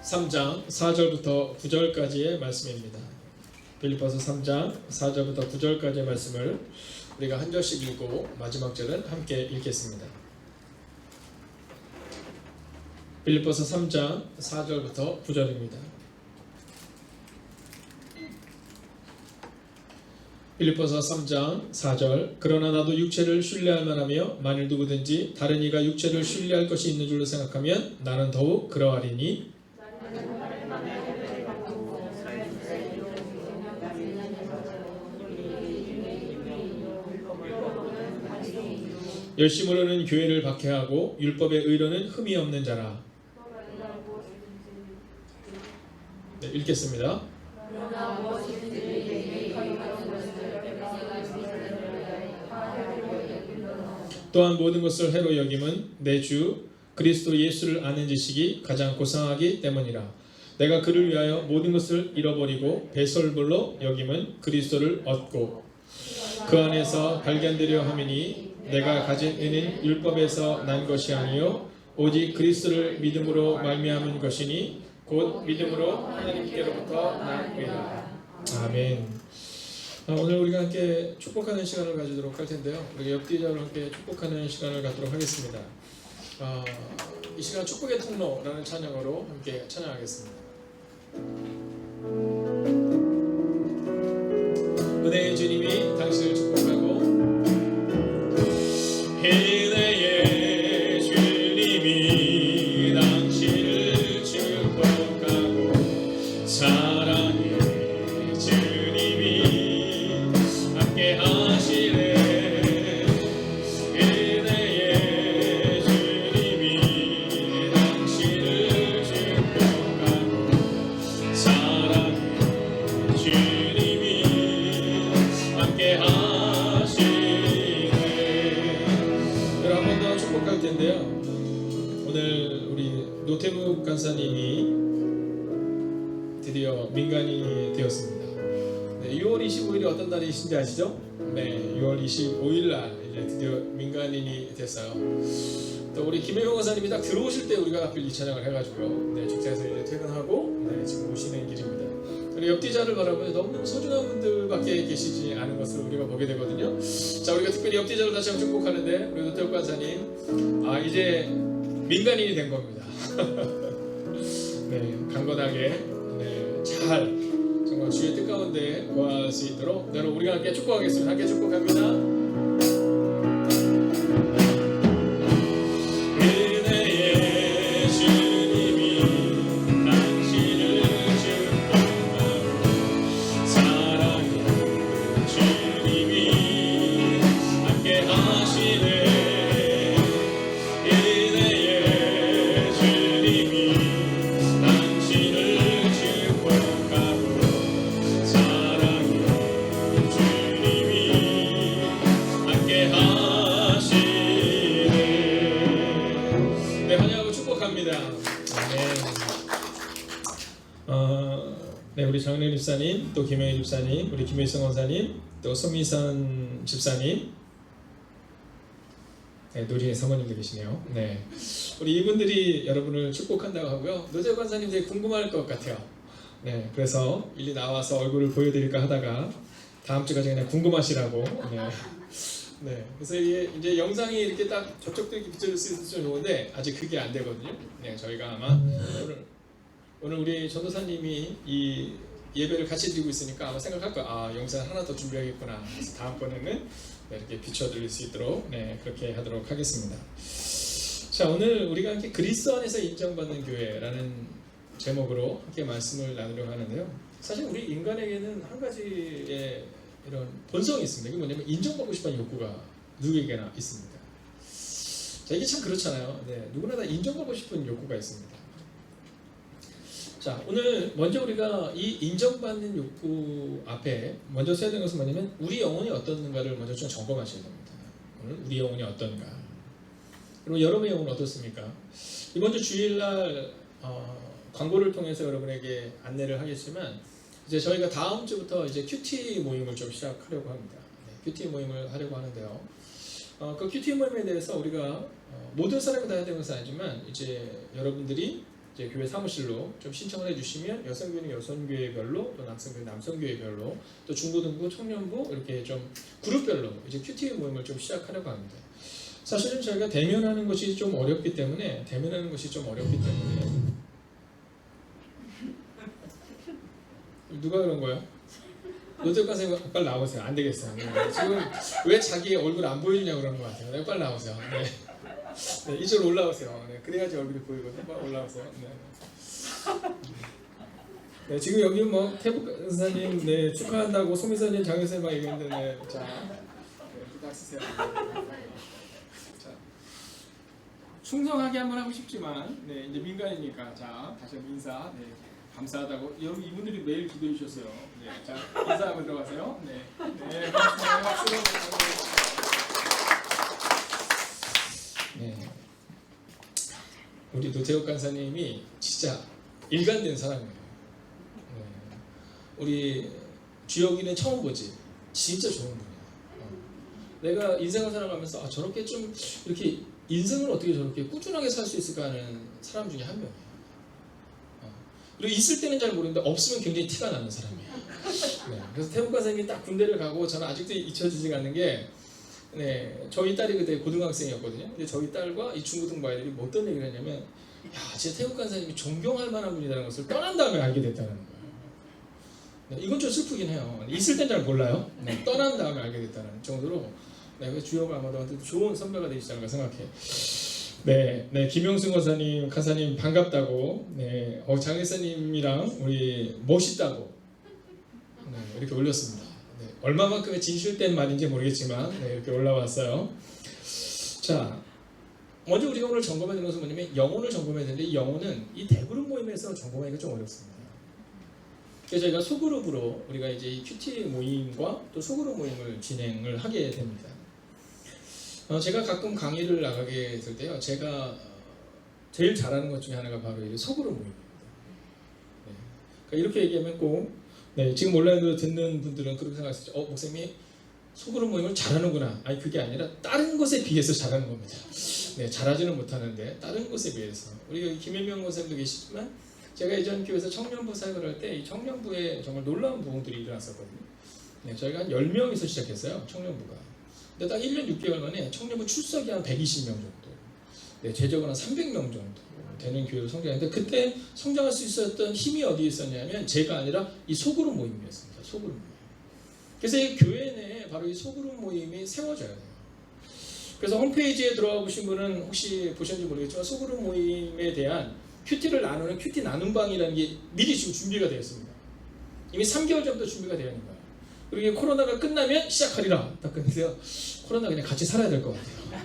3장 4절부터 9절까지의 말씀입니다. 빌립보서 3장 4절부터 9절까지의 말씀을 우리가 한 절씩 읽고 마지막 절은 함께 읽겠습니다. 빌립보서 3장 4절부터 9절입니다. 빌립보서 3장 4절. 그러나 나도 육체를 신뢰할 만하며 만일 누구든지 다른 이가 육체를 신뢰할 것이 있는 줄로 생각하면 나는 더욱 그러하리니 열심으로는 교회를 박해하고 율법의 의로는 흠이 없는 자라. 네, 읽겠습니다. 또한 모든 것을 해로 여김은 내 주 그리스도 예수를 아는 지식이 가장 고상하기 때문이라. 내가 그를 위하여 모든 것을 잃어버리고 배설물로 여김은 그리스도를 얻고 그 안에서 발견되려 함이니 내가 가진 은은 율법에서 난 것이 아니요 오직 그리스도를 믿음으로 말미암은 것이니 곧 믿음으로 하나님께로부터 난 의라. 아멘. 오늘 우리가 함께 축복하는 시간을 가지도록 할 텐데요. 우리 옆뒤자로 함께 축복하는 시간을 갖도록 하겠습니다. 이 시간 축복의 통로라는 찬양으로 함께 찬양하겠습니다. 은혜의 주님이 당신을 축복하고 은혜의 주님이 당신을 축복하고 사랑의 주님이 함께 하시네. 은혜의 주님이 당신을 축복하고 사랑의 주님이 함께 하시네. 여러분 한 번 더 축복할 텐데요. 오늘 우리 노태묵 간사님이 드디어 민간인이 되었습니다. 네, 6월 25일이 어떤 날이신지 아시죠? 네, 6월 25일 날 이제 드디어 민간인이 됐어요. 또 우리 김혜경 간사님이 딱 들어오실 때 우리가 하필 이 찬양을 해가지고요. 네, 직장에서 이제 퇴근하고 네, 지금 오시는 길입니다. 우리 옆뒤자를 바라보면 너무 소중한 분들밖에 계시지 않은 것을 우리가 보게 되거든요. 자, 우리가 특별히 옆뒤자를 다시 한번 축복하는데 우리 노태욱 간사님, 이제 민간인이 된 겁니다. 네, 강건하게 잘 정말 주의 뜻 가운데 거할 수 있도록 여러분 우리가 함께 축복하겠습니다. 함께 축복합니다. 네, 우리 장례 집사님, 또 김영희 집사님, 우리 김일성 원사님, 또 손미선 집사님, 네, 노리의 사모님도 계시네요. 네, 우리 이분들이 여러분을 축복한다고 하고요. 노재욱 원사님 되게 궁금할 것 같아요. 네, 그래서 일리 나와서 얼굴을 보여드릴까 하다가 다음 주까지 그냥 궁금하시라고. 네, 그래서 이제 영상이 이렇게 딱 저쪽도 이렇게 비춰질 수 있으면 좋은데 아직 그게 안 되거든요. 네, 저희가 아마 오늘 우리 전도사님이 이 예배를 같이 드리고 있으니까 아마 생각할 거야. 영상 하나 더 준비하겠구나. 그래서 다음번에는 이렇게 비춰드릴 수 있도록 그렇게 하도록 하겠습니다. 자, 오늘 우리가 함께 그리스도 안에서 인정받는 교회라는 제목으로 함께 말씀을 나누려고 하는데요. 사실 우리 인간에게는 한 가지의 이런 본성이 있습니다. 이게 뭐냐면 인정받고 싶어하는 욕구가 누구에게나 있습니다. 자, 이게 참 그렇잖아요. 네, 누구나 다 인정받고 싶은 욕구가 있습니다. 자, 오늘 먼저 우리가 이 인정받는 욕구 앞에 먼저 써야 되는 것은 뭐냐면 우리 영혼이 어떤가를 먼저 좀 점검하셔야 됩니다. 오늘 우리 영혼이 어떤가. 그리고 여러분의 영혼은 어떻습니까? 이번 주 주일날 광고를 통해서 여러분에게 안내를 하겠지만 이제 저희가 다음 주부터 이제 큐티 모임을 좀 시작하려고 합니다. 네, 큐티 모임을 하려고 하는데요. 그 큐티 모임에 대해서 우리가 모든 사람이 다 해야 되는 것은 아니지만 이제 여러분들이 이제 교회 사무실로 좀 신청을 해주시면 여성교회는 여성교회별로 또 남성교회는 남성교회별로 또 중고등부, 청년부 이렇게 좀 그룹별로 이제 큐티 모임을 좀 시작하려고 합니다. 사실은 저희가 대면하는 것이 좀 어렵기 때문에 누가 그런 거야? 노태우관 선생님 빨리 나오세요. 안 되겠어요. 네. 지금 왜 자기 얼굴 안 보이냐고 그러는 것 같아요. 네, 빨리 나오세요. 네. 네, 이쪽으로 올라오세요. 네, 그래야지 얼굴이 보이거든요. 빨리 올라오세요. 네. 네, 지금 여기 뭐 태국 선생님 네, 축하한다고 소미선님, 장효선님 막 얘기했는데 네, 자, 네, 부탁 쓰세요. 자, 충성하게 한번 하고 싶지만 네, 이제 민간이니까 자, 다시 한번 인사. 네. 감사하다고 여러분 이분들이 매일 기도해 주셨어요. 네, 자 인사하고 들어가세요. 네, 네, 박수. 네, 우리 노태욱 간사님이 진짜 일관된 사람이에요. 네, 우리 주혁이는 처음 보지. 진짜 좋은 분이야. 내가 인생을 살아가면서 저렇게 좀 이렇게 인생을 어떻게 저렇게 꾸준하게 살 수 있을까 하는 사람 중에 한 명이에요. 그리고 있을 때는 잘 모르는데 없으면 굉장히 티가 나는 사람이에요. 네, 그래서 태국과 선생님이 딱 군대를 가고 저는 아직도 잊혀지지가 않는 게 네, 저희 딸이 그때 고등학생이었거든요. 근데 저희 딸과 이 중고등부 아이들이 뭐 어떤 얘기를 했냐면 야, 진짜 태국과 선생님이 존경할 만한 분이라는 것을 떠난 다음에 알게 됐다는 거예요. 네, 이건 좀 슬프긴 해요. 있을 땐 잘 몰라요. 네, 떠난 다음에 알게 됐다는 정도로 네, 주혁 아마도한테 좋은 선배가 되시지 않을까 생각해. 네, 네, 김영승 권사님, 간사님 반갑다고, 네, 장혜사님이랑 우리 멋있다고, 네, 이렇게 올렸습니다. 네, 얼마만큼의 진실된 말인지 모르겠지만, 네, 이렇게 올라왔어요. 자, 먼저 우리가 오늘 점검해야 되는 것은 뭐냐면 영혼을 점검해야 되는데 이 영혼은 이 대그룹 모임에서 점검하기가 좀 어렵습니다. 그래서 저희가 소그룹으로 우리가 이제 이 큐티 모임과 또 소그룹 모임을 진행을 하게 됩니다. 제가 가끔 강의를 나가게 됐을 때요, 제가 제일 잘하는 것 중에 하나가 바로 이 소그룹 모임입니다. 네. 그러니까 이렇게 얘기하면 꼭 네, 지금 온라인으로 듣는 분들은 그렇게 생각하시죠. 목사님이 소그룹 모임을 잘하는구나. 아니 그게 아니라 다른 것에 비해서 잘하는 겁니다. 네, 잘하지는 못하는데 다른 것에 비해서 우리 김혜명 권사님도 계시지만 제가 예전 교회에서 청년부 사역을 할 때 이 청년부에 정말 놀라운 부흥들이 일어났었거든요. 네, 저희가 한 10명에서 시작했어요. 청년부가. 근데 딱 1년 6개월 만에 청년부 출석이 한 120명 정도, 네, 제적은 한 300명 정도 되는 교회로 성장했는데 그때 성장할 수 있었던 힘이 어디에 있었냐면 제가 아니라 이 소그룹 모임이었습니다. 소그룹 모임. 그래서 이 교회 내에 바로 이 소그룹 모임이 세워져야 돼요. 그래서 홈페이지에 들어가 보신 분은 혹시 보셨는지 모르겠지만 소그룹 모임에 대한 큐티를 나누는 큐티 나눔방이라는 게 미리 지금 준비가 되어 있습니다. 이미 3개월 전부터 준비가 되어 있는 거예요. 그리고 코로나가 끝나면 시작하리라. 딱 그래서 코로나 그냥 같이 살아야 될 것 같아요.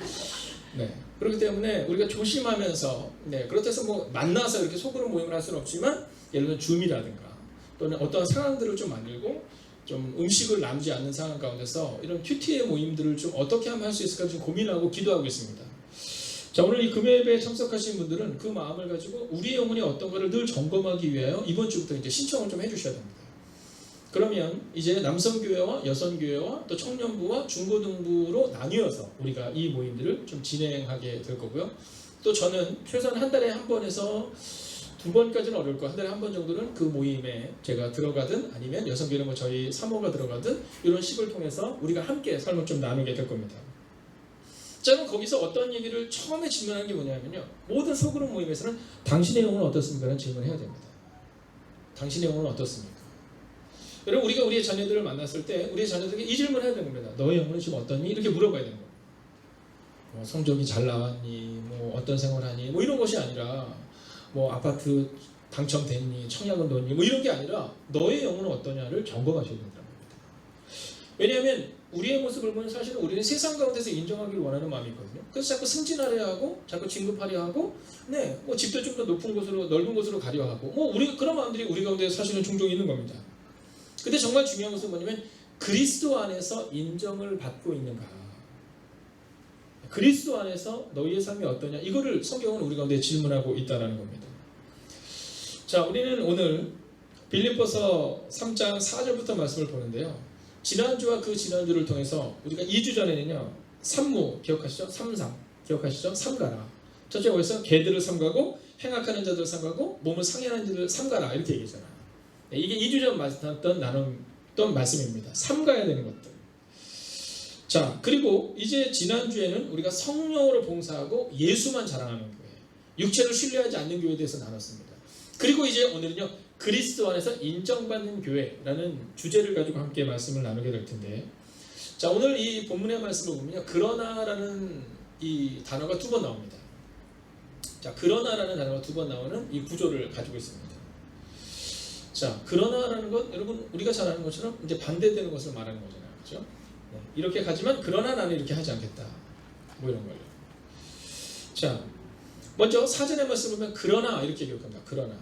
네. 그렇기 때문에 우리가 조심하면서, 네, 그렇다고 해서 뭐 만나서 이렇게 소그룹 모임을 할 수는 없지만 예를 들어 줌이라든가 또는 어떤 상황들을 좀 만들고 좀 음식을 남지 않는 상황 가운데서 이런 큐티의 모임들을 좀 어떻게 하면 할 수 있을까 좀 고민하고 기도하고 있습니다. 자, 오늘 이 금요 예배에 참석하신 분들은 그 마음을 가지고 우리의 영혼이 어떤가를 늘 점검하기 위하여 이번 주부터 이제 신청을 좀 해주셔야 됩니다. 그러면 이제 남성교회와 여성교회와 또 청년부와 중고등부로 나뉘어서 우리가 이 모임들을 좀 진행하게 될 거고요. 또 저는 최소한 한 달에 한 번에서 2번까지는 어려울 거, 한 달에 한 번 정도는 그 모임에 제가 들어가든 아니면 여성교회는 뭐 저희 사모가 들어가든 이런 식을 통해서 우리가 함께 삶을 좀 나누게 될 겁니다. 자, 그럼 거기서 어떤 얘기를 처음에 질문하는 게 뭐냐면요, 모든 소그룹 모임에서는 당신의 영혼은 어떻습니까? 라는 질문을 해야 됩니다. 당신의 영혼은 어떻습니까? 여러분, 우리가 우리의 자녀들을 만났을 때 우리의 자녀들에게 이 질문을 해야 되는 겁니다. 너의 영혼은 지금 어떠니? 이렇게 물어봐야 되는 겁니다. 뭐 성적이 잘 나왔니? 뭐 어떤 생활하니? 뭐 이런 것이 아니라 뭐 아파트 당첨됐니? 청약은 넣니? 뭐 이런 게 아니라 너의 영혼은 어떠냐를 점검하셔야 된다는 겁니다. 왜냐하면 우리의 모습을 보면 사실은 우리는 세상 가운데서 인정하기를 원하는 마음이 있거든요. 그래서 자꾸 승진하려 하고 자꾸 진급하려 하고, 네, 뭐 집도 좀 더 높은 곳으로 넓은 곳으로 가려 하고, 뭐 우리 그런 마음들이 우리 가운데 사실은 종종 있는 겁니다. 근데 정말 중요한 것은 뭐냐면 그리스도 안에서 인정을 받고 있는가, 그리스도 안에서 너희의 삶이 어떠냐, 이거를 성경은 우리 가운데 질문하고 있다는 겁니다. 자, 우리는 오늘 빌립보서 3장 4절부터 말씀을 보는데요, 지난주와 그 지난주를 통해서 우리가 2주 전에는요, 삼무 기억하시죠? 삼삼 기억하시죠? 삼가라. 첫째 어디서 개들을 삼가고 행악하는 자들 삼가고 몸을 상해하는 자들 삼가라 이렇게 얘기했잖아요. 네, 이게 2주 전 나눴던 말씀입니다. 삼가야 되는 것들. 자, 그리고 이제 지난주에는 우리가 성령으로 봉사하고 예수만 자랑하는 교회, 육체를 신뢰하지 않는 교회에 대해서 나눴습니다. 그리고 이제 오늘은요, 그리스도 안에서 인정받는 교회라는 주제를 가지고 함께 말씀을 나누게 될 텐데, 자, 오늘 이 본문의 말씀을 보면요, 그러나라는 이 단어가 2번 나옵니다. 자, 그러나라는 단어가 2번 나오는 이 구조를 가지고 있습니다. 자, 그러나라는 건 여러분 우리가 잘 아는 것처럼 이제 반대되는 것을 말하는 거잖아요, 그렇죠? 네, 이렇게 가지만 그러나 나는 이렇게 하지 않겠다, 뭐 이런 거예요. 자, 먼저 사전의 말씀을 보면 그러나 이렇게 기록합니다. 그러나.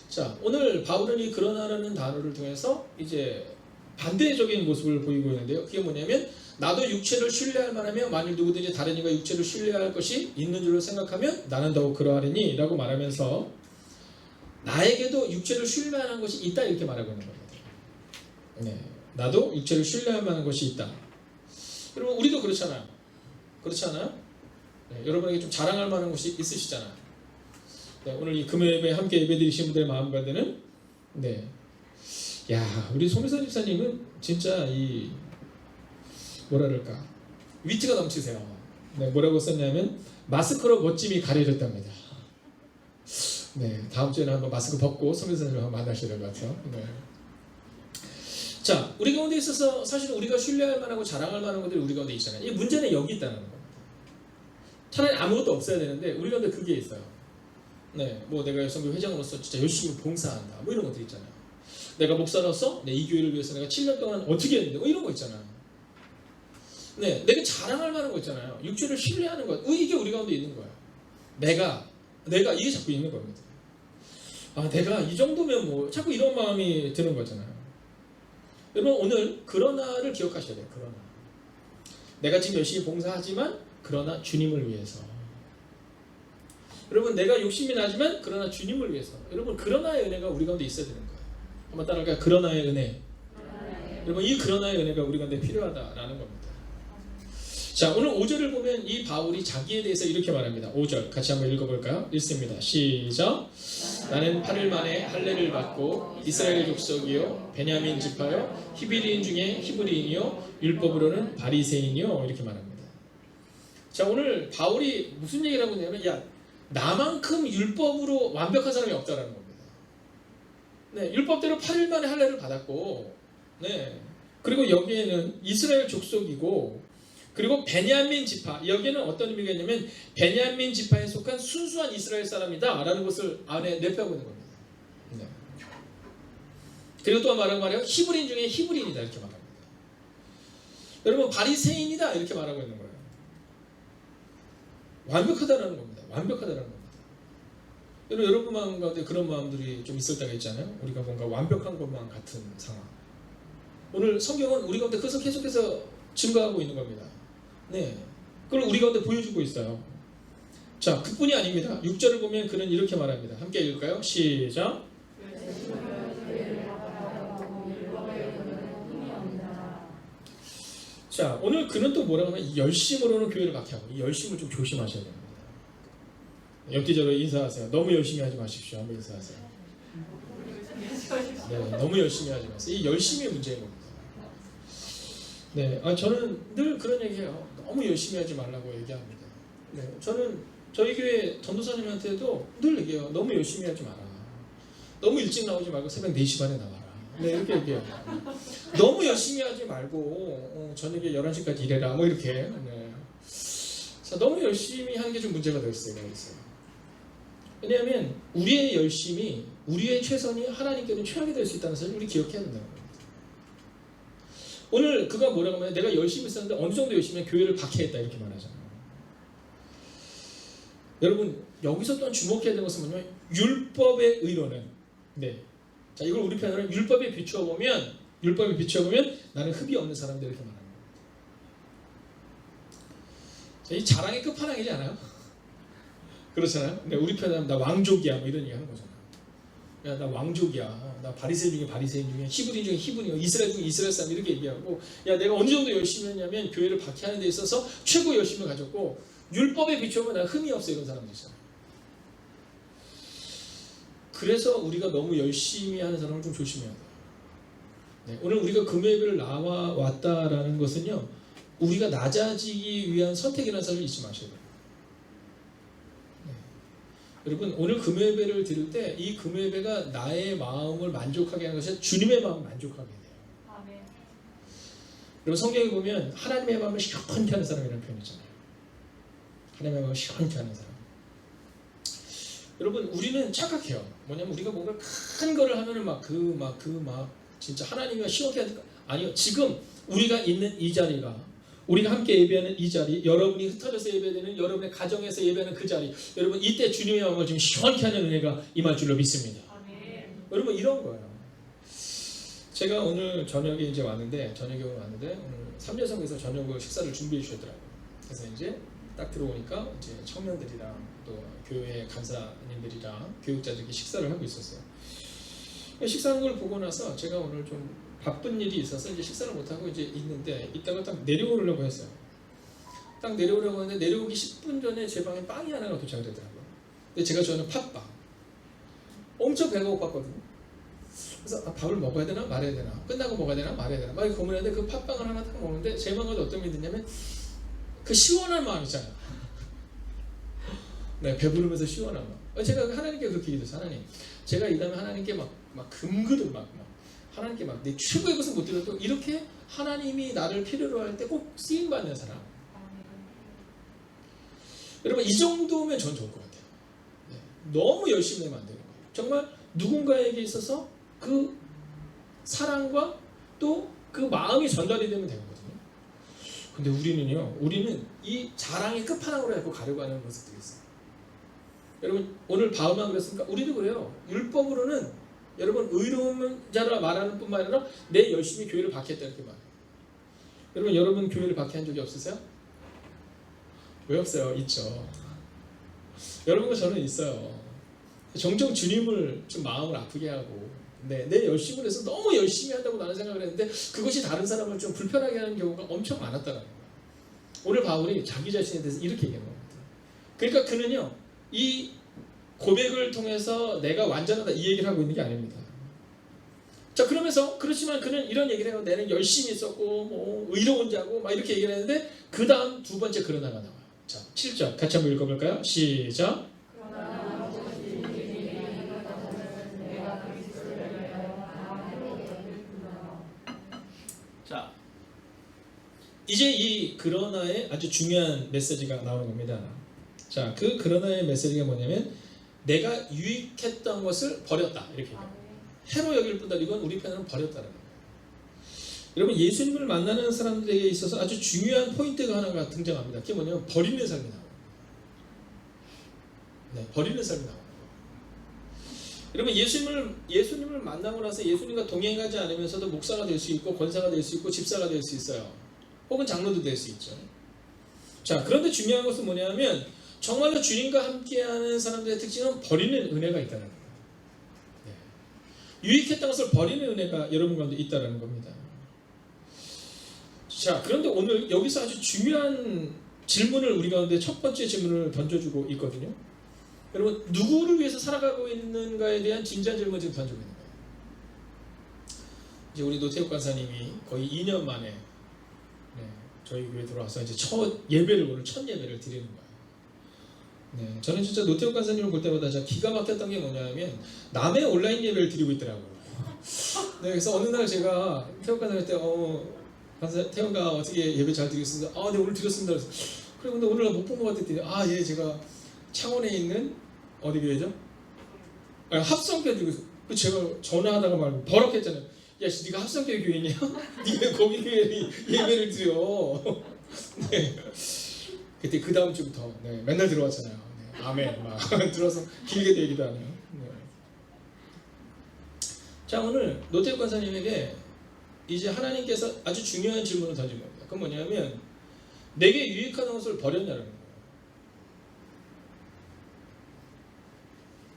자, 오늘 바울은 이 그러나라는 단어를 통해서 이제 반대적인 모습을 보이고 있는데요. 그게 뭐냐면 나도 육체를 신뢰할 만하며 만일 누구든지 다른 이가 육체를 신뢰할 것이 있는 줄로 생각하면 나는 더욱 그러하리니 라고 말하면서 나에게도 육체를 신뢰할 만한 것이 있다 이렇게 말하고 있는 겁니다. 네, 나도 육체를 신뢰할 만한 것이 있다. 여러분 우리도 그렇잖아요. 그렇지 않아요? 네, 여러분에게 좀 자랑할 만한 것이 있으시잖아요. 네, 오늘 이 금요일에 함께 예배드리신 분들의 마음가되는 네, 야 우리 송일선 집사님은 진짜 이 뭐라 그럴까 위트가 넘치세요. 네, 뭐라고 썼냐면 마스크로 멋짐이 가려졌답니다. 네, 다음 주에는 한번 마스크 벗고 송일선님을 한번 만나셔야 될 것 같아요. 네. 자, 우리 가운데 있어서 사실 우리가 신뢰할 만하고 자랑할 만한 것들이 우리 가운데 있잖아요. 이 문제는 여기 있다는 겁니다. 차라리 아무것도 없어야 되는데 우리 가운데 그게 있어요. 네, 뭐 내가 성교 회장으로서 진짜 열심히 봉사한다, 뭐 이런 것들 있잖아요. 내가 목사로서 이 교회를 위해서 내가 7년 동안 어떻게 했는데, 뭐 이런 거 있잖아요. 네, 내가 자랑할 만한 거 있잖아요. 육체를 신뢰하는 것, 이게 우리 가운데 있는 거예요. 내가 이게 자꾸 있는 겁니다. 아, 내가 이 정도면 뭐 자꾸 이런 마음이 드는 거잖아요. 여러분 오늘 그러나를 기억하셔야 돼요. 그러나 내가 지금 열심히 봉사하지만 그러나 주님을 위해서. 여러분 내가 욕심이 나지만 그러나 주님을 위해서. 여러분 그러나의 은혜가 우리 가운데 있어야 되는 거예요. 한번 따라할까요? 그러나의 은혜. 여러분 이 그러나의 은혜가 우리 가운데 필요하다라는 겁니다. 자, 오늘 5절을 보면 이 바울이 자기에 대해서 이렇게 말합니다. 5절 같이 한번 읽어볼까요? 읽습니다. 시작. 나는 8일 만에 할례를 받고 이스라엘 족속이요 베냐민 지파요 히브리인 중에 히브리인이요 율법으로는 바리새인이요 이렇게 말합니다. 자, 오늘 바울이 무슨 얘기를 하고 있냐면 야 나만큼 율법으로 완벽한 사람이 없다라는 겁니다. 네, 율법대로 8일 만에 할례를 받았고, 네, 그리고 여기에는 이스라엘 족속이고 그리고 베냐민 지파, 여기에는 어떤 의미가 있냐면 베냐민 지파에 속한 순수한 이스라엘 사람이다 라는 것을 안에 내포하고 있는 겁니다. 네. 그리고 또 말해요 히브리인 중에 히브리인이다 이렇게 말합니다. 여러분 바리새인이다 이렇게 말하고 있는 거예요. 완벽하다라는 겁니다. 완벽하다라는 겁니다. 여러분 마음 가운데 그런 마음들이 좀 있을 때가 있잖아요. 우리가 뭔가 완벽한 것만 같은 상황. 오늘 성경은 우리 가운데 그것을 계속해서 증거하고 있는 겁니다. 네, 그걸 우리 가운데 보여주고 있어요. 자, 그뿐이 아닙니다. 6절을 보면 그는 이렇게 말합니다. 함께 읽을까요? 시작. 자, 오늘 그는 또 뭐라고 하면 이 열심으로는 교회를 박해하고 이 열심을 좀 조심하셔야 됩니다. 옆뒤적으로 인사하세요. 너무 열심히 하지 마십시오. 한번 인사하세요. 네, 너무 열심히 하지 마세요. 이 열심의 문제인 겁니다. 네, 저는 늘 그런 얘기해요. 너무 열심히 하지 말라고 얘기합니다. 네, 저는 저희 교회 전도사님한테도 늘 얘기해요. 너무 열심히 하지 마라. 너무 일찍 나오지 말고 새벽 4시 반에 나와라. 네, 이렇게 얘기해요. 너무 열심히 하지 말고 저녁에 11시까지 일해라. 뭐 이렇게. 네. 자, 너무 열심히 하는 게 좀 문제가 되었어요. 왜냐하면 우리의 열심이, 우리의 최선이 하나님께는 최악이 될 수 있다는 사실을 우리 기억해야 된다는 거예요. 오늘 그가 뭐라고 하면 내가 열심히 썼는데 어느 정도 열심히 하면 교회를 박해했다 이렇게 말하잖아요. 여러분 여기서 또한 주목해야 되는 것은 뭐냐면 율법의 의로는, 네, 자 이걸 우리 편으로는 율법에 비추어 보면 나는 흠이 없는 사람들 이렇게 말하는 거예요. 자, 이 자랑의 끝판왕이지 않아요? 그렇잖아요. 네, 우리 편은 나 왕족이야 뭐 이런 얘기 하는 거잖아요. 야, 나 왕족이야. 나 바리새인 중에 바리새인 중에 히브리인 중에 히브리인, 이스라엘 중에 이스라엘 사람 이렇게 얘기하고, 야 내가 어느 정도 열심히 했냐면 교회를 박해하는 데 있어서 최고 열심을 가졌고 율법에 비추면 나 흠이 없어 이런 사람들 있잖아요. 그래서 우리가 너무 열심히 하는 사람을 좀 조심해야 돼요. 네, 오늘 우리가 금요일을 나와 왔다라는 것은요, 우리가 낮아지기 위한 선택이라는 사실을 잊지 마셔야 돼요. 네. 여러분, 오늘 금요일을 들을 때 이 금요일가 나의 마음을 만족하게 하는 것이 아니라 주님의 마음을 만족하게 돼요. 아멘. 여러분, 성경에 보면 하나님의 마음을 시원케 하는 사람이라는 표현이 있잖아요. 하나님의 마음을 시원케 하는 사람. 여러분, 우리는 착각해요. 뭐냐면 우리가 뭔가 큰 거를 하면은 진짜 하나님이 시원케 하니까, 아니요. 지금 우리가 있는 이 자리가, 우리가 함께 예배하는 이 자리, 여러분이 흩어져서 예배되는 여러분의 가정에서 예배하는 그 자리, 여러분 이때 주님의 마음을 지금 시원케 하는 은혜가 임할 줄로 믿습니다. 아멘. 여러분, 이런 거예요. 제가 오늘 저녁에 이제 왔는데, 오늘 3여성에서 저녁을 식사를 준비해 주셨더라고요. 그래서 이제 딱 들어오니까 이제 청년들이랑 또 교회 간사님들이랑 교육자들이 식사를 하고 있었어요. 식사하는 걸 보고 나서 제가 오늘 좀 바쁜 일이 있어서 이제 식사를 못 하고 이제 있는데, 이따가 딱 내려오려고 했어요. 딱 내려오려고 했는데 내려오기 10분 전에 제 방에 빵이 하나가 도착되더라고요. 근데 제가 좋아하는 팥빵. 엄청 배가 고팠거든요. 그래서 밥을 먹어야 되나 말아야 되나, 끝나고 먹어야 되나 말아야 되나 막 이렇게 고민했는데, 그 팥빵을 하나 딱 먹는데 제 마음에 어떤 게 드냐면 그 시원한 마음 있잖아요. 네, 배부르면서 시원한 마음. 제가 하나님께 그렇게 기도했어요. 하나님, 제가 이 다음에 하나님께 막 금그릇 하나님께 막 내 최고의 것을 못 드려도 이렇게 하나님이 나를 필요로 할 때 꼭 쓰임 받는 사람. 여러분, 이 정도면 전 좋을 것 같아요. 네, 너무 열심히 내면 안 되는 거예요. 정말 누군가에게 있어서 그 사랑과 또 그 마음이 전달이 되면 되는 거거든요. 근데 우리는 이 자랑의 끝판왕으로 해서 가려고 하는 모습들이 있어요. 여러분, 오늘 바울만 그랬습니까? 우리도 그래요. 율법으로는 여러분 의로운 자라 말하는 뿐만 아니라 내 열심히 교회를 박해했다 이렇게 말해요. 여러분 교회를 박해한 적이 없으세요? 왜 없어요? 있죠. 여러분과 저는 있어요. 종종 주님을 좀 마음을 아프게 하고, 내 열심을 해서 너무 열심히 한다고 나는 생각을 했는데 그것이 다른 사람을 좀 불편하게 하는 경우가 엄청 많았다는 거예요. 오늘 바울이 자기 자신에 대해서 이렇게 얘기하는 겁니다. 그러니까 그는요, 이 고백을 통해서 내가 완전하다 이 얘기를 하고 있는 게 아닙니다. 자, 그렇지만 그는 이런 얘기를 해요. 나는 열심히 했었고 뭐 의로운 자고 막 이렇게 얘기를 했는데, 그 다음 두 번째 그러나가 나와요. 자, 7절 같이 한번 읽어볼까요? 시작. 자, 이제 이 그러나의 아주 중요한 메시지가 나오는 겁니다. 자, 그 그러나의 메시지가 뭐냐면 내가 유익했던 것을 버렸다 이렇게 얘기해요. 해로 여길 뿐더러 이건 우리 편으로는 버렸다는 거예요. 여러분, 예수님을 만나는 사람들에게 있어서 아주 중요한 포인트가 하나가 등장합니다. 그게 뭐냐면 버리는 삶이 나와요. 네, 버리는 삶이 나와요. 여러분, 예수님을 만나고 나서 예수님과 동행하지 않으면서도 목사가 될 수 있고 권사가 될 수 있고 집사가 될 수 있어요. 혹은 장로도 될 수 있죠. 자, 그런데 중요한 것은 뭐냐면 정말로 주님과 함께하는 사람들의 특징은 버리는 은혜가 있다는 거예요. 네. 유익했던 것을 버리는 은혜가 여러분 가운데 있다는 겁니다. 자, 그런데 오늘 여기서 아주 중요한 질문을 우리 가운데 첫 번째 질문을 던져주고 있거든요. 여러분, 누구를 위해서 살아가고 있는가에 대한 진지한 질문을 지금 던지고 있는 거예요. 이제 우리 노태욱 간사님이 거의 2년 만에 저희 교회에 들어와서 이제 오늘 첫 예배를 드리는 거예요. 네, 저는 진짜 노태욱 간사님을 볼 때마다 진짜 기가 막혔던 게 뭐냐면 남의 온라인 예배를 드리고 있더라고요. 네, 그래서 어느 날 제가 태욱 간사님한테 태욱아 어떻게 예배 잘 드리겠습니다. 네, 오늘 드렸습니다. 그래서 그래, 근데 오늘 못 본 것 같았더니 예, 제가 창원에 있는 어디 교회죠? 합성교회 드리고 있어요. 제가 전화하다가 막 버럭했잖아요. 야, 네가 합성교회 교회냐? 네가 거기 교회에 예배를 드려. 네. 그때 그 다음 주부터 맨날 들어왔잖아요. 네, 아멘 막 들어서 길게 얘기도 안 해요. 네. 자, 오늘 노태욱 간사님에게 이제 하나님께서 아주 중요한 질문을 던진 겁니다. 그건 뭐냐면 내게 유익한 것을 버렸냐는 거예요.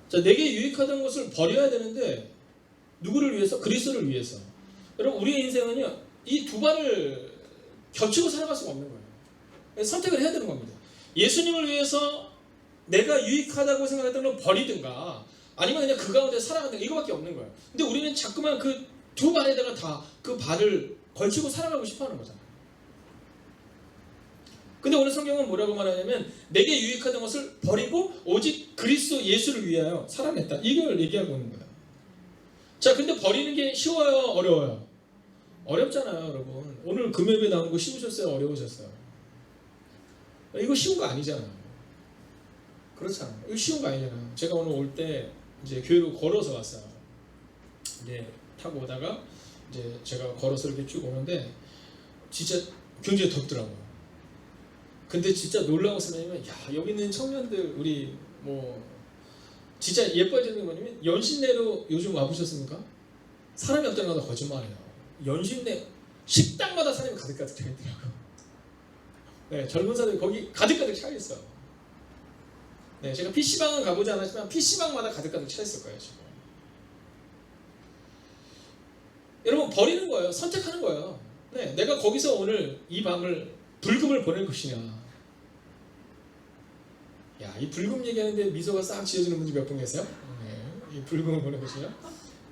자, 내게 유익하던 것을 버려야 되는데 누구를 위해서? 그리스도를 위해서. 여러분, 우리의 인생은요, 이 두 발을 겹치고 살아갈 수가 없는 거예요. 선택을 해야 되는 겁니다. 예수님을 위해서 내가 유익하다고 생각했던 걸 버리든가, 아니면 그냥 그 가운데 살아간다 이거밖에 없는 거예요. 근데 우리는 자꾸만 그 두 발에다가 다 그 발을 걸치고 살아가고 싶어하는 거잖아요. 근데 오늘 성경은 뭐라고 말하냐면 내게 유익하던 것을 버리고 오직 그리스도 예수를 위하여 살아냈다. 이걸 얘기하고 있는 거예요. 자, 근데 버리는 게 쉬워요? 어려워요? 어렵잖아요, 여러분. 오늘 금요일에 나오는 거 쉬우셨어요? 어려우셨어요? 이거 쉬운 거 아니잖아요. 그렇잖아요. 이거 쉬운 거 아니잖아요. 제가 오늘 올 때 이제 교회로 걸어서 왔어요. 이제 타고 오다가 이제 제가 걸어서 이렇게 쭉 오는데 진짜 굉장히 덥더라고요. 근데 진짜 놀라운 것은 뭐냐면 여기 있는 청년들 우리 뭐 진짜 예뻐지는 게 뭐냐면 연신내로 요즘 와보셨습니까? 사람이 없다는 건 거짓말이에요. 연신내 식당마다 사람이 가득가득 차 있더라고요. 네, 젊은 사람들이 거기 가득가득 차 있어요. 네, 제가 PC방은 가보지 않았지만 PC방마다 가득가득 차 있을 거예요, 지금. 여러분, 버리는 거예요. 선택하는 거예요. 네, 내가 거기서 오늘 이 밤을 불금을 보낼 것이냐. 이 불금 얘기하는데 미소가 싹 지어지는 분이 몇 분 계세요? 네, 이 불금을 보낼 것이냐.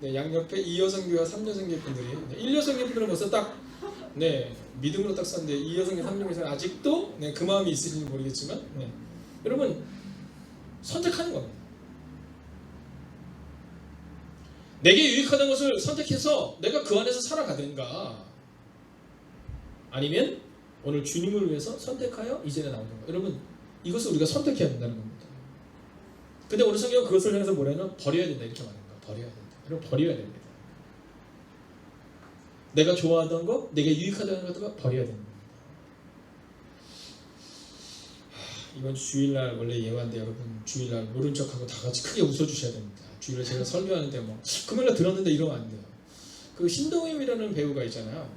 네, 양옆에 2여성교와 3여성교 분들이, 네, 1여성교 분들은 벌써 딱, 네, 믿음으로 딱 썼는데 2여성교, 3여성교는 아직도 네, 그 마음이 있으신지 모르겠지만, 네, 여러분 선택하는 겁니다. 내게 유익하던 것을 선택해서 내가 그 안에서 살아가든가, 아니면 오늘 주님을 위해서 선택하여 이전에 나오든가. 여러분, 이것을 우리가 선택해야 된다는 겁니다. 근데 오늘 성경은 그것을 향해서 뭐냐면 버려야 된다 이렇게 말하는 거야. 버려야 된다. 여러분, 버려야 됩니다. 내가 좋아하던 거, 내게 유익하던 것도 버려야 됩니다. 이번 주일날 원래 예화인데 여러분 주일날 모른 척하고 다 같이 크게 웃어주셔야 됩니다. 주일날 제가 설교하는데 뭐 금요일날 들었는데 이러면 안 돼요. 그 신동임이라는 배우가 있잖아요.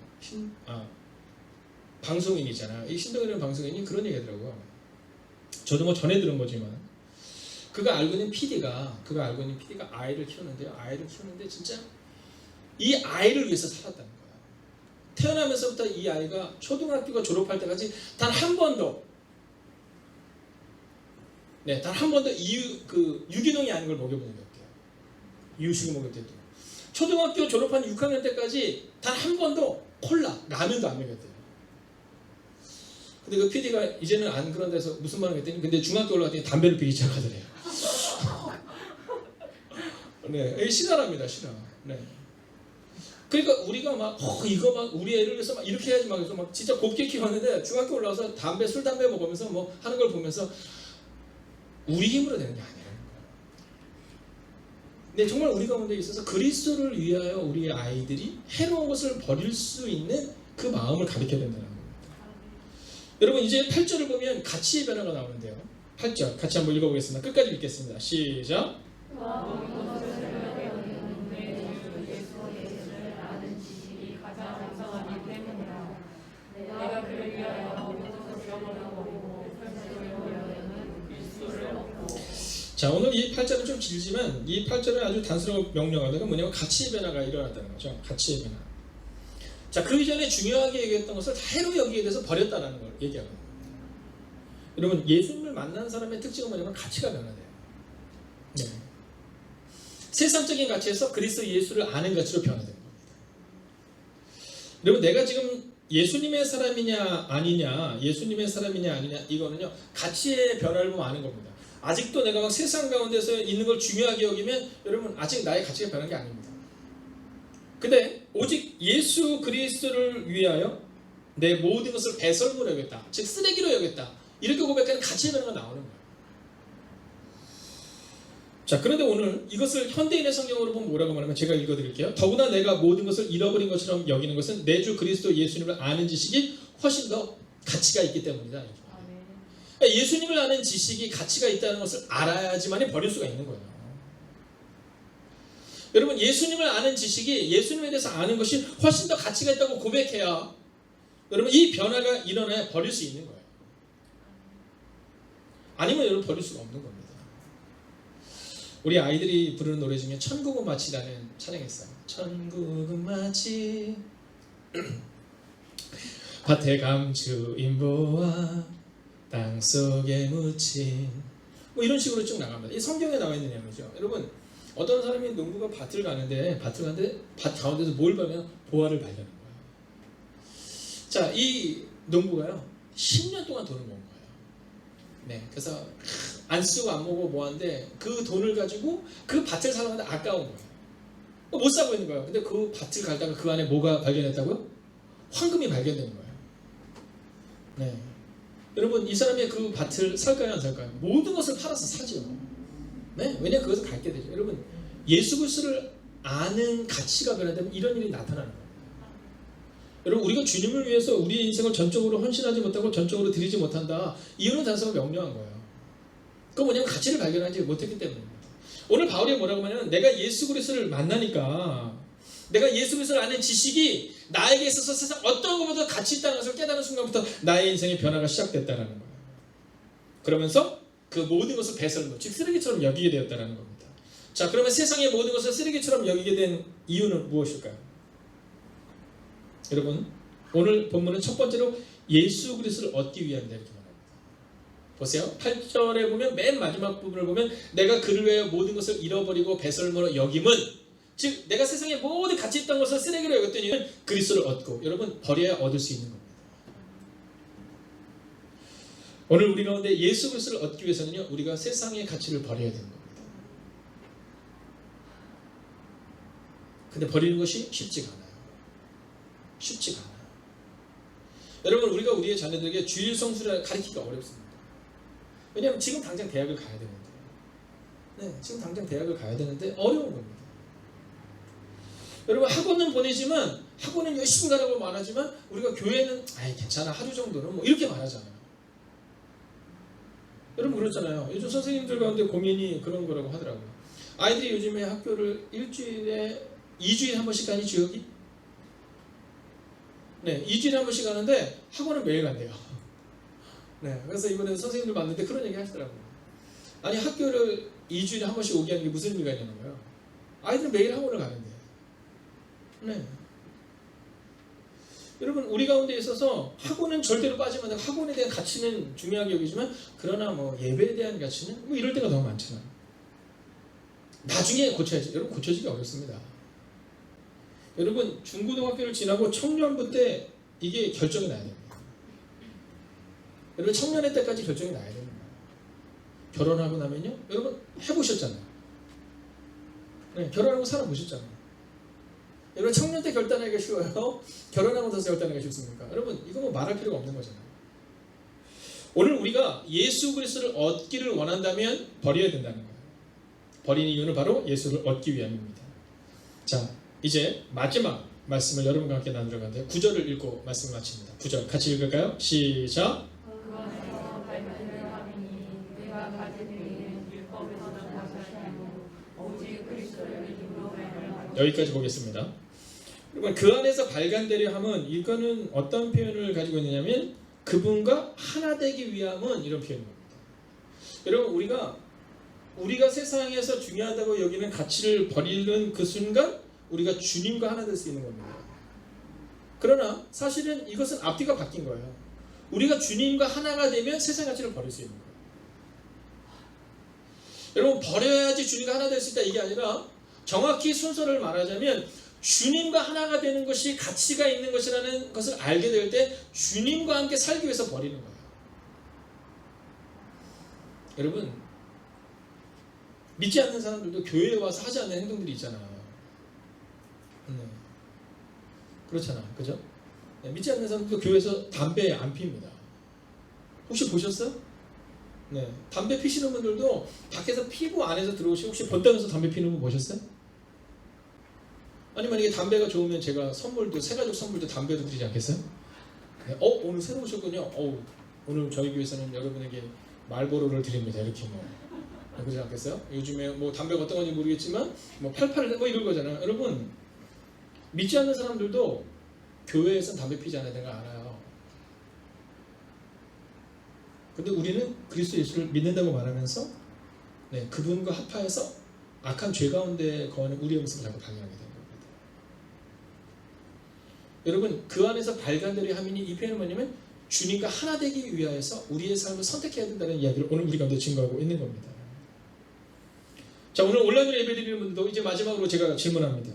방송인이잖아요. 이 신동임이라는 방송인이 그런 얘기하더라고요. 저도 뭐 전에 들은 거지만 그가 알고 있는 PD가 아이를 키우는데요. 아이를 키우는데 진짜 이 아이를 위해서 살았다는 거예요. 태어나면서부터 이 아이가 초등학교가 졸업할 때까지 단 한 번도 유기농이 아닌 걸 먹여본 적이 없대요. 이유식을 먹을 때도. 초등학교 졸업한 6학년 때까지 단 한 번도 콜라, 라면도 안 먹였대요. 근데 그 PD가 이제는 안 그런 데서 무슨 말을 했더니 근데 중학교 올라갔더니 담배를 피기 시작하더래요. 네, 신화랍니다, 신화. 네. 그러니까 우리가 이거 우리 애를 위해서 막 이렇게 해야지 막 해서 막 진짜 곱게 키웠는데 중학교 올라와서 술 담배 먹으면서 뭐 하는 걸 보면서 우리 힘으로 되는 게 아니라는 거예요. 근데 정말 우리 가운데 있어서 그리스도를 위하여 우리 아이들이 해로운 것을 버릴 수 있는 그 마음을 가르쳐야 된다는 겁니다. 여러분 이제 8절을 보면 가치의 변화가 나오는데요. 8절 같이 한번 읽어보겠습니다. 끝까지 읽겠습니다. 시작. 자, 오늘 이 8절은 좀 길지만 이 8절은 아주 단순하고 명료하다가 뭐냐면 가치의 변화가 일어났다는 거죠. 가치의 변화. 자, 그 이전에 중요하게 얘기했던 것을 다 해로 여기에 대해서 버렸다는 걸 얘기하는 겁니다. 여러분 예수님을 만난 사람의 특징은 뭐냐면 가치가 변화돼요. 네. 세상적인 가치에서 그리스도 예수를 아는 가치로 변화되는 겁니다. 여러분 내가 지금 예수님의 사람이냐 아니냐 이거는요 가치의 변화를 보면 아는 겁니다. 아직도 내가 막 세상 가운데서 있는 걸 중요하게 여기면 여러분 아직 나의 가치가 변한 게 아닙니다. 근데 오직 예수 그리스도를 위하여 내 모든 것을 배설물로 여겼다. 즉 쓰레기로 여겼다. 이렇게 고백하는 가치의 변화가 나오는 거예요. 자, 그런데 오늘 이것을 현대인의 성경으로 보면 뭐라고 말하면 제가 읽어드릴게요. 더구나 내가 모든 것을 잃어버린 것처럼 여기는 것은 내 주 그리스도 예수님을 아는 지식이 훨씬 더 가치가 있기 때문이다. 예수님을 아는 지식이 가치가 있다는 것을 알아야지만 버릴 수가 있는 거예요. 여러분 예수님을 아는 지식이 예수님에 대해서 아는 것이 훨씬 더 가치가 있다고 고백해야 여러분 이 변화가 일어나야 버릴 수 있는 거예요. 아니면 여러분 버릴 수가 없는 겁니다. 우리 아이들이 부르는 노래 중에 천국은 마치라는 찬양이 있어요. 천국은 마치 밭에 감추 인보와 땅속에 묻힌 뭐 이런 식으로 쭉 나갑니다. 이 성경에 나와 있는 내용이죠. 여러분 어떤 사람이 농부가 밭을 가는데 밭 가운데서 뭘 발견하면 보화를 발견한 거예요. 자, 이 농부가요 10년 동안 돈을 모은 거예요. 네, 그래서 안 쓰고 안 먹고 뭐하는데 그 돈을 가지고 그 밭을 사러 가는데 아까운 거예요. 못 사고 있는 거예요. 근데 그 밭을 갈다가 그 안에 뭐가 발견했다고요? 황금이 발견되는 거예요. 네, 여러분 이 사람이 그 밭을 살까요 안 살까요? 모든 것을 팔아서 사죠. 네, 왜냐 그것을 갖게 되죠. 여러분 예수 그리스도를 아는 가치가 변화되면 이런 일이 나타나는 거예요. 여러분 우리가 주님을 위해서 우리의 인생을 전적으로 헌신하지 못하고 전적으로 드리지 못한다. 이유는 단서가 명료한 거예요. 그건 뭐냐면 가치를 발견하지 못했기 때문입니다. 오늘 바울이 뭐라고 하냐면 내가 예수 그리스도를 만나니까 내가 예수 그리스도를 아는 지식이 나에게 있어서 세상 어떤 것보다 가치 있다는 것을 깨달은 순간부터 나의 인생의 변화가 시작됐다는 거예요. 그러면서 그 모든 것을 배설물, 즉 쓰레기처럼 여기게 되었다는 겁니다. 자, 그러면 세상의 모든 것을 쓰레기처럼 여기게 된 이유는 무엇일까요? 여러분 오늘 본문은 첫 번째로 예수 그리스도를 얻기 위함이다 이렇게 말합니다. 보세요. 8절에 보면 맨 마지막 부분을 보면 내가 그를 위하여 모든 것을 잃어버리고 배설물로 여김은 즉 내가 세상의 모든 가치 있던 것을 쓰레기로 여겼던 이유는 그리스도를 얻고 여러분 버려야 얻을 수 있는 겁니다. 오늘 우리 가운데 예수 그리스도를 얻기 위해서는요 우리가 세상의 가치를 버려야 되는 겁니다. 근데 버리는 것이 쉽지가 않아요. 쉽지가 않아요. 여러분 우리가 우리의 자녀들에게 주일 성수를 가르치기가 어렵습니다. 왜냐하면 지금 당장 대학을 가야 되는데 지금 당장 대학을 가야 되는데 어려운 겁니다. 여러분 학원은 보내지만 학원은 열심히 가라고 말하지만 우리가 교회는 아이 괜찮아 하루 정도는 뭐 이렇게 말하잖아요. 여러분 그렇잖아요. 요즘 선생님들 가운데 고민이 그런 거라고 하더라고요. 아이들이 요즘에 학교를 일주일에 2주일에 한 번씩 가니 주역이? 네, 2주일에 한 번씩 가는데 학원은 매일 간대요. 네, 그래서 이번에 선생님들 만났는데 그런 얘기 하시더라고요. 아니 학교를 2주일에 한 번씩 오게 하는 게 무슨 의미가 있냐는 거예요. 아이들은 매일 학원을 가는데. 네. 여러분 우리 가운데 있어서 학원은 절대로 빠지면 안 되고 학원에 대한 가치는 중요하게 여기지만 그러나 뭐 예배에 대한 가치는 뭐 이럴 때가 너무 많잖아요. 나중에 고쳐야지. 여러분 고쳐지기 어렵습니다. 여러분 중고등학교를 지나고 청년부 때 이게 결정이 나야 됩니다. 여러분 청년의 때까지 결정이 나야 됩니다. 결혼하고 나면요 여러분 해보셨잖아요. 네, 결혼하고 살아보셨잖아요. 여러분 청년 때 결단하기가 쉬워요? 결혼하고 나서 결단하기가 쉽습니까? 여러분 이거 뭐 말할 필요가 없는 거잖아요. 오늘 우리가 예수 그리스도를 얻기를 원한다면 버려야 된다는 거예요. 버리는 이유는 바로 예수를 얻기 위함입니다. 자 이제 마지막 말씀을 여러분과 함께 나누려고 하는데 9절을 읽고 말씀을 마칩니다. 9절 같이 읽을까요? 시작. 여기까지 보겠습니다. 그 안에서 발간되려 함은 이거는 어떤 표현을 가지고 있느냐면 그분과 하나 되기 위함은 이런 표현입니다. 여러분 우리가 세상에서 중요하다고 여기는 가치를 버리는 그 순간 우리가 주님과 하나 될 수 있는 겁니다. 그러나 사실은 이것은 앞뒤가 바뀐 거예요. 우리가 주님과 하나가 되면 세상 가치를 버릴 수 있는 거예요. 여러분 버려야지 주님과 하나 될 수 있다 이게 아니라 정확히 순서를 말하자면 주님과 하나가 되는 것이 가치가 있는 것이라는 것을 알게 될 때 주님과 함께 살기 위해서 버리는 거예요. 여러분 믿지 않는 사람들도 교회에 와서 하지 않는 행동들이 있잖아요. 그렇잖아, 그죠? 믿지 않는 사람들도 교회에서 담배 안 핍니다. 혹시 보셨어요? 네, 담배 피시는 분들도 밖에서 피고 안에서 들어오시고 혹시 본당에서 담배 피는 분 보셨어요? 아니 만약에 담배가 좋으면 제가 선물도 새가족 선물도 담배로 드리지 않겠어요? 네, 오늘 새로 오셨군요. 오늘 저희 교회에서는 여러분에게 말보로를 드립니다. 이렇게 뭐 그러지 않겠어요? 요즘에 뭐 담배가 어떤 건지 모르겠지만 뭐 88 뭐 이런 거잖아요. 여러분 믿지 않는 사람들도 교회에서는 담배 피지 않아야 되는 거 알아요. 근데 우리는 그리스도 예수를 믿는다고 말하면서 그분과 합하여서 악한 죄 가운데 거하는 우리의 모습을 자꾸 발견하게 됩니다. 여러분 그 안에서 발간되려 함이니 이 표현은 뭐냐면 주님과 하나 되기 위하여서 우리의 삶을 선택해야 된다는 이야기를 오늘 우리 가운데 증거하고 있는 겁니다. 자, 오늘 온라인으로 예배드리는 분들도 이제 마지막으로 제가 질문합니다.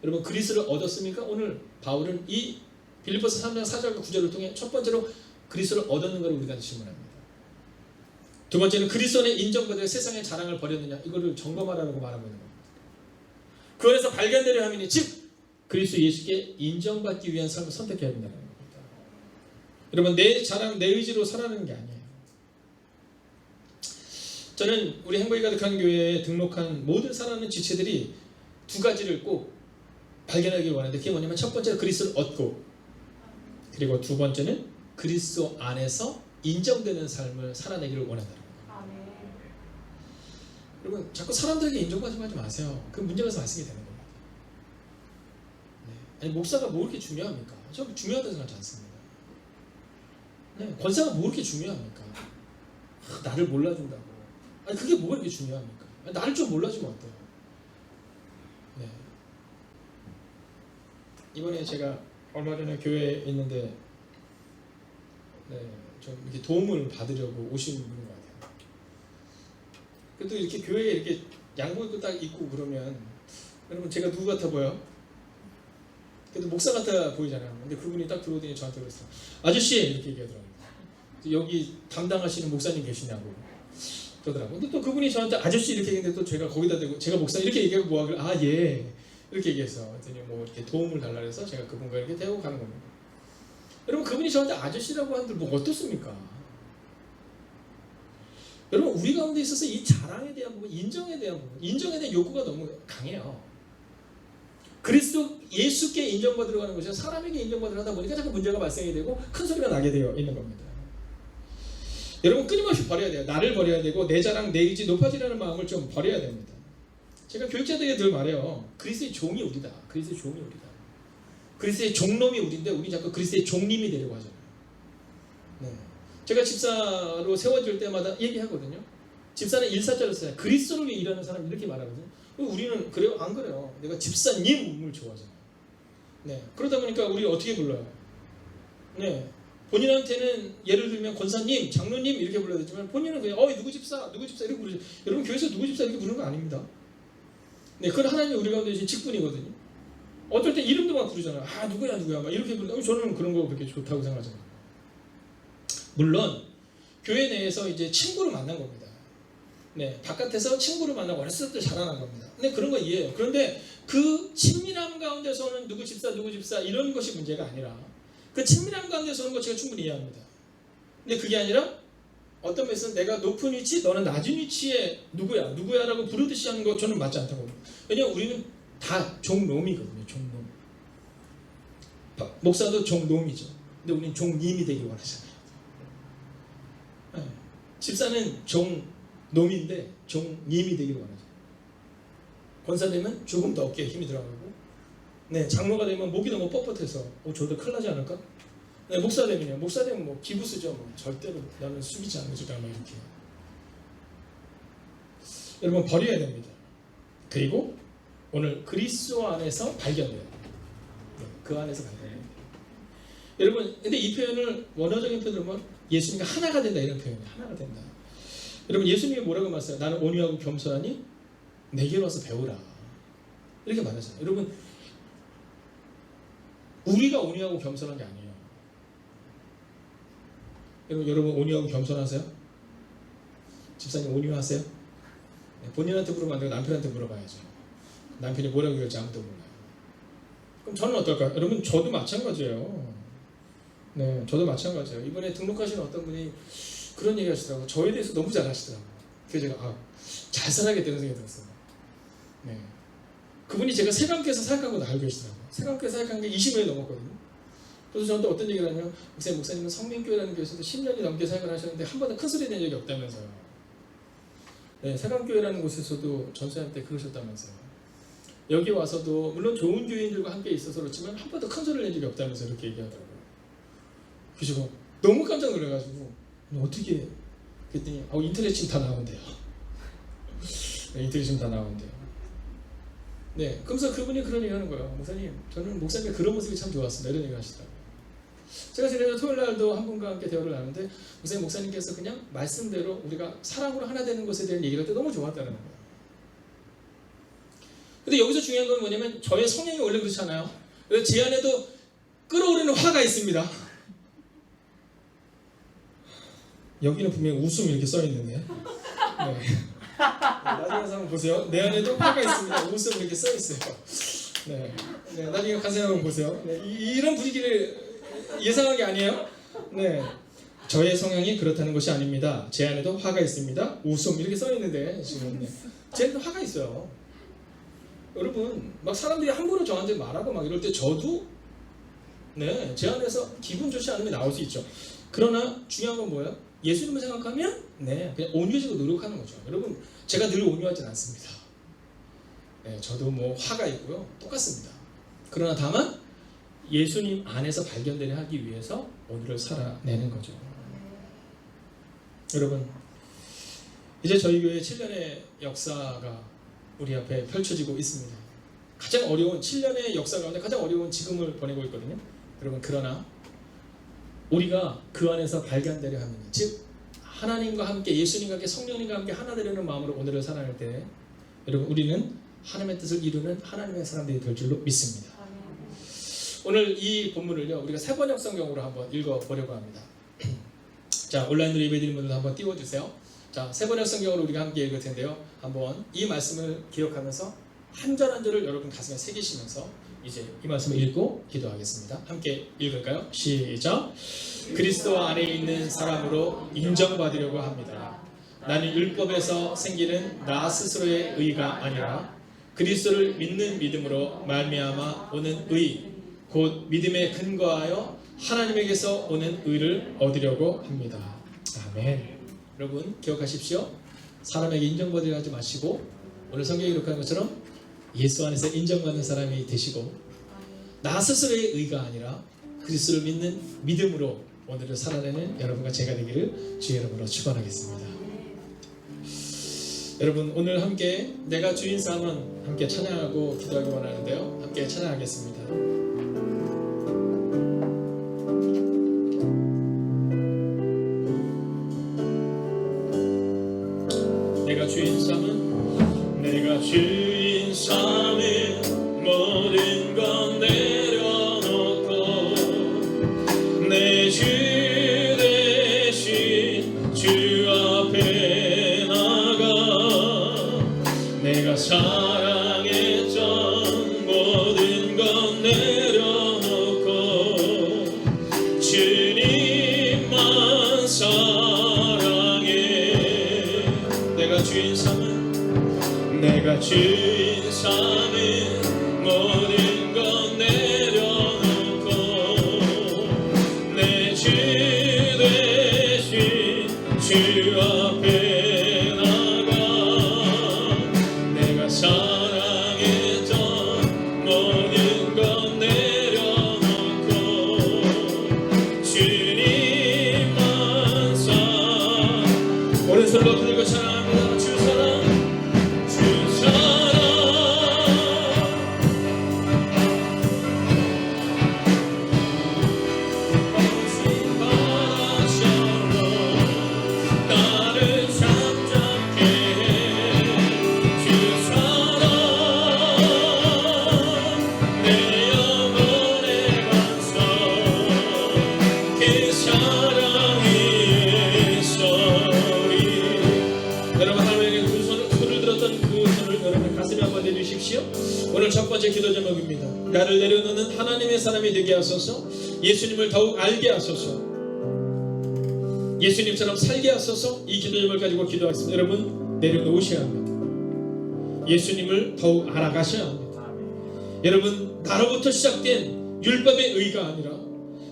여러분, 그리스도를 얻었습니까? 오늘 바울은 이 빌립보서 3장 4절과 9절을 통해 첫 번째로 그리스도를 얻었는가를 우리가 질문합니다. 두 번째는 그리스도 안에 인정받아 세상의 자랑을 버렸느냐, 이거를 점검하라고 말하고 있는 겁니다. 그 안에서 발견되려 함이니 즉 그리스도 예수께 인정받기 위한 삶을 선택해야 된다는 겁니다. 여러분, 내 자랑, 내 의지로 살아가는 게 아니에요. 저는 우리 행복이 가득한 교회에 등록한 모든 사랑하는 지체들이 두 가지를 꼭 발견하길 원하는데, 그게 뭐냐면 첫 번째는 그리스도를 얻고, 그리고 두 번째는 그리스도 안에서 인정되는 삶을 살아내기를 원한다는 거예요. 여러분, 자꾸 사람들에게 인정받지 마세요. 그 문제가 생기게 되는 겁니다. 네. 아니, 목사가 뭐 그렇게 중요합니까? 저 중요하다고 생각하지 않습니다. 네. 권사가 뭐 그렇게 중요합니까? 나를 몰라준다고. 아니, 그게 뭐가 그렇게 중요합니까? 아니, 나를 좀 몰라주면 어때요? 네. 이번에 제가 얼마 전에 교회에 있는데, 네, 좀 이렇게 도움을 받으려고 오신 분인 것 같아요. 그래도 이렇게 교회에 이렇게 양복 입고 딱 입고 그러면, 여러분, 제가 누구 같아 보여? 그래도 목사 같아 보이잖아요. 근데 그분이 딱 들어오더니 저한테 그랬어요. 아저씨! 이렇게 얘기하더라고요. 여기 담당하시는 목사님 계시냐고 그러더라고요. 근데 또 그분이 저한테 아저씨 이렇게 얘기했는데 또 제가 거기다 대고 제가 목사 이렇게 얘기하고 뭐하길래 아, 예. 이렇게 얘기해서 그랬더니 뭐 이렇게 도움을 달라 해서 제가 그분과 이렇게 대고 가는 겁니다. 여러분, 그분이 저한테 아저씨라고 하는데 뭐 어떻습니까? 여러분, 우리 가운데 있어서 이 자랑에 대한 부분, 인정에 대한 부분, 인정에 대한 욕구가 너무 강해요. 그리스도 예수께 인정받으러 가는 것이 사람에게 인정받으러 하다 보니까 자꾸 문제가 발생이 되고 큰 소리가 나게 되어 있는 겁니다. 여러분, 끊임없이 버려야 돼요. 나를 버려야 되고 내 자랑, 내 의지 높아지라는 마음을 좀 버려야 됩니다. 제가 교육자들에게 늘 말해요. 그리스도의 종이 우리다. 그리스도의 종이 우리다. 그리스도의 종놈이 우리인데 우리 자꾸 그리스도의 종님이 되려고 하잖아요. 네. 제가 집사로 세워질 때마다 얘기하거든요. 집사는 일사자로 써요. 그리스도를 위해 일하는 사람 이렇게 말하거든요. 우리는 그래요? 안 그래요? 내가 집사님을 좋아하잖아요. 네. 그러다 보니까 우리 어떻게 불러요? 네. 본인한테는 예를 들면 권사님, 장로님 이렇게 불러야 되지만 본인은 그냥 누구 집사 이렇게 부르죠. 여러분, 교회에서 누구 집사 이렇게 부르는 거 아닙니다. 네, 그건 하나님이 우리 가운데 계신 직분이거든요. 어떨 때 이름도 막 부르잖아요. 아, 누구야 막 이렇게 부르는데 저는 그런 거 그렇게 좋다고 생각하잖아요. 물론 교회 내에서 이제 친구를 만난 겁니다. 네, 바깥에서 친구를 만나고 어렸을 때 자라난 겁니다. 근데 그런 거 이해해요. 그런데 그 친밀함 가운데서는 누구 집사 이런 것이 문제가 아니라 그 친밀함 가운데서 오는 거 제가 충분히 이해합니다. 근데 그게 아니라 어떤 면에서는 내가 높은 위치, 너는 낮은 위치에 누구야라고 부르듯이 하는 거 저는 맞지 않다고 봅니다. 왜냐하면 우리는 다 종놈이거든요. 종놈. 목사도 종놈이죠. 근데 우리는 종님이 되길 원하잖아요. 네. 집사는 종놈인데 종님이 되길 원하죠. 권사 되면 조금 더 어깨에 힘이 들어가고, 네, 장로가 되면 목이 너무 뻣뻣해서 저도 큰일 나지 않을까? 네, 목사 되면요. 목사 되면 뭐 기부 쓰죠. 뭐 절대로 나는 숙이지 않는 주다 뭐 이렇게. 여러분, 버려야 됩니다. 그리고 오늘 그리스도 안에서 발견돼요. 네, 그 안에서 발견돼요. 여러분, 근데 이 표현을 원어적인 표현으로 보면 예수님과 하나가 된다 이런 표현이에요. 하나가 된다. 여러분, 예수님이 뭐라고 말씀하세요? 나는 온유하고 겸손하니 내게로 와서 배우라. 이렇게 말하잖아요. 여러분, 우리가 온유하고 겸손한 게 아니에요. 여러분 온유하고 겸손하세요? 집사님 온유하세요? 네, 본인한테 물어보면 안 되고 남편한테 물어봐야죠. 남편이 뭐라고 얘기할지 아무도 몰라요. 그럼 저는 어떨까요? 여러분, 저도 마찬가지예요. 네, 저도 마찬가지예요. 이번에 등록하신 어떤 분이 그런 얘기 하시더라고요. 저에 대해서 너무 잘 하시더라고요. 그래서 제가 잘 살아야겠다는 생각이 들었어요. 네. 그분이 제가 세감교에서 사역하고 알고 계시더라고요. 세감교에서 사역한 게 20년이 넘었거든요. 그래서 저한테 어떤 얘기를 하냐면, 목사님은 성민교회라는 교회에서도 10년이 넘게 사역을 하셨는데 한 번도 큰 소리 낸 적이 없다면서요. 네, 세감교회라는 곳에서도 전수할 때 그러셨다면서요. 여기 와서도 물론 좋은 교인들과 함께 있어서 그렇지만 한 번도 큰 소리를 낸 적이 없다면서 이렇게 얘기하더라고요. 그래서 너무 깜짝 놀라가지고 어떻게 그랬더니 인터넷 지금 다 나온대요. 네, 인터넷 지금 다 나온대요. 네, 그러면서 그분이 그런 얘기 하는 거예요. 목사님, 저는 목사님의 그런 모습이 참 좋았습니다. 이런 얘기 하시더라고요. 제가 지난주 토요일 날도 한 분과 함께 대화를 나누는데 목사님께서 그냥 말씀대로 우리가 사랑으로 하나 되는 것에 대한 얘기를 할 때 너무 좋았다는 거예요. 근데 여기서 중요한 건 뭐냐면 저의 성향이 원래 그렇잖아요. 그래서 제 안에도 끓어오르는 화가 있습니다. 여기는 분명히 웃음 이렇게 써 있는데. 네. 나중에 가서 한번 보세요. 내 안에도 화가 있습니다. 웃음 이렇게 써 있어요. 네. 네. 나중에 가서 한번 보세요. 네. 이런 분위기를 예상한 게 아니에요. 네. 저의 성향이 그렇다는 것이 아닙니다. 제 안에도 화가 있습니다. 웃음 이렇게 써 있는데 지금 네. 제 안에도 화가 있어요. 여러분 막 사람들이 함부로 저한테 말하고 막 이럴 때 저도 네, 제 안에서 기분 좋지 않으면 나올 수 있죠. 그러나 중요한 건 뭐예요? 예수님을 생각하면 네, 그냥 온유해지고 노력하는 거죠. 여러분 제가 늘 온유하진 않습니다. 네, 저도 뭐 화가 있고요. 똑같습니다. 그러나 다만 예수님 안에서 발견되려 하기 위해서 오늘을 살아내는 거죠. 여러분 이제 저희 교회 7년의 역사가 우리 앞에 펼쳐지고 있습니다. 가장 어려운 7년의 역사 가운데 가장 어려운 지금을 보내고 있거든요. 여러분 그러나 우리가 그 안에서 발견되려 하면 즉 하나님과 함께 예수님과 함께 성령님과 함께 하나 되려는 마음으로 오늘을 살아낼 때 여러분 우리는 하나님의 뜻을 이루는 하나님의 사람들이 될 줄로 믿습니다. 오늘 이 본문을요 우리가 세번역 성경으로 한번 읽어보려고 합니다. 자 온라인으로 예배드리는 분들 한번 띄워주세요. 자 세번역 성경으로 우리가 함께 읽을 텐데요. 한번 이 말씀을 기억하면서 한 절 한 절을 여러분 가슴에 새기시면서 이제 이 말씀을 읽고 기도하겠습니다. 함께 읽을까요? 시작. 그리스도 안에 있는 사람으로 인정받으려고 합니다. 나는 율법에서 생기는 나 스스로의 의가 아니라 그리스도를 믿는 믿음으로 말미암아 오는 의 곧 믿음에 근거하여 하나님에게서 오는 의를 얻으려고 합니다. 아멘. 여러분 기억하십시오. 사람에게 인정받으려 하지 마시고 오늘 성경에 기록한 것처럼 예수 안에서 인정받는 사람이 되시고 나 스스로의 의가 아니라 그리스도를 믿는 믿음으로 오늘을 살아내는 여러분과 제가 되기를 주의 이름으로 축원하겠습니다. 여러분 오늘 함께 내가 주인 삼은 함께 찬양하고 기도하기 원하는데요. 함께 찬양하겠습니다. 내가 주인 삼은 내가 주인 삼은 모든 건 내려놓고 내 주 대신 주 앞에 나가 내가 사랑했던 모든 건 내려놓고 주님만 사랑해 내가 주인 삼은 내가 주인 삼은 모든 건 내려놓고 내 주 대신 주 앞에 나가 내가 사랑했던 모든 건 내려놓고 주님만 사랑 오른손 높이 들고 찬양합니다. 주 사랑 주 사랑 당신 바라처럼 나를 잠잠케 해 주 사랑 내 영혼의 반석 그 사랑이 예소리 여러분 하나님에게 두 손을 들었던 그 손을 여러분 가슴에 한번 내주십시오. 오늘 첫 번째 기도 제목입니다. 나를 내려놓는 하나님의 사람이 되게 하소서. 예수님을 더욱 알게 하소서. 예수님처럼 살게 하소서. 이 기도 제목을 가지고 기도하겠습니다. 여러분 내려놓으셔야 합니다. 예수님을 더욱 알아가셔야 합니다. 여러분 나로부터 시작된 율법의 의가 아니라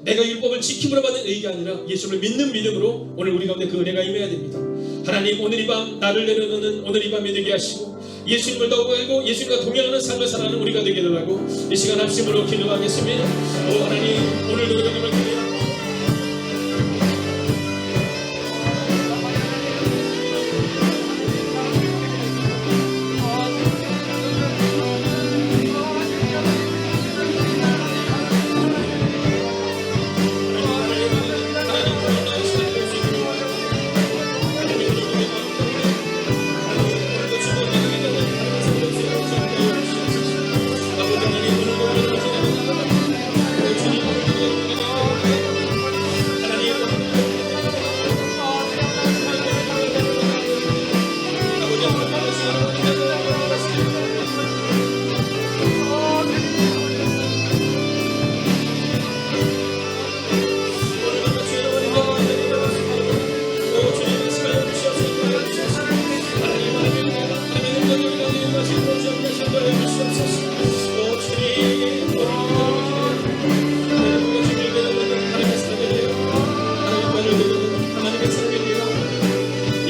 내가 율법을 지킴으로 받는 의가 아니라 예수를 믿는 믿음으로 오늘 우리 가운데 그 은혜가 임해야 됩니다. 하나님 오늘 이 밤 나를 내려놓는 오늘 이 밤이 되게 하시고 예수님을 더욱 알고 예수님과 동행하는 삶을 살아가는 우리가 되게 달라고 이 시간 합심으로 기도하겠습니다. 오 하나님 오늘도 그러님을 기대합니다.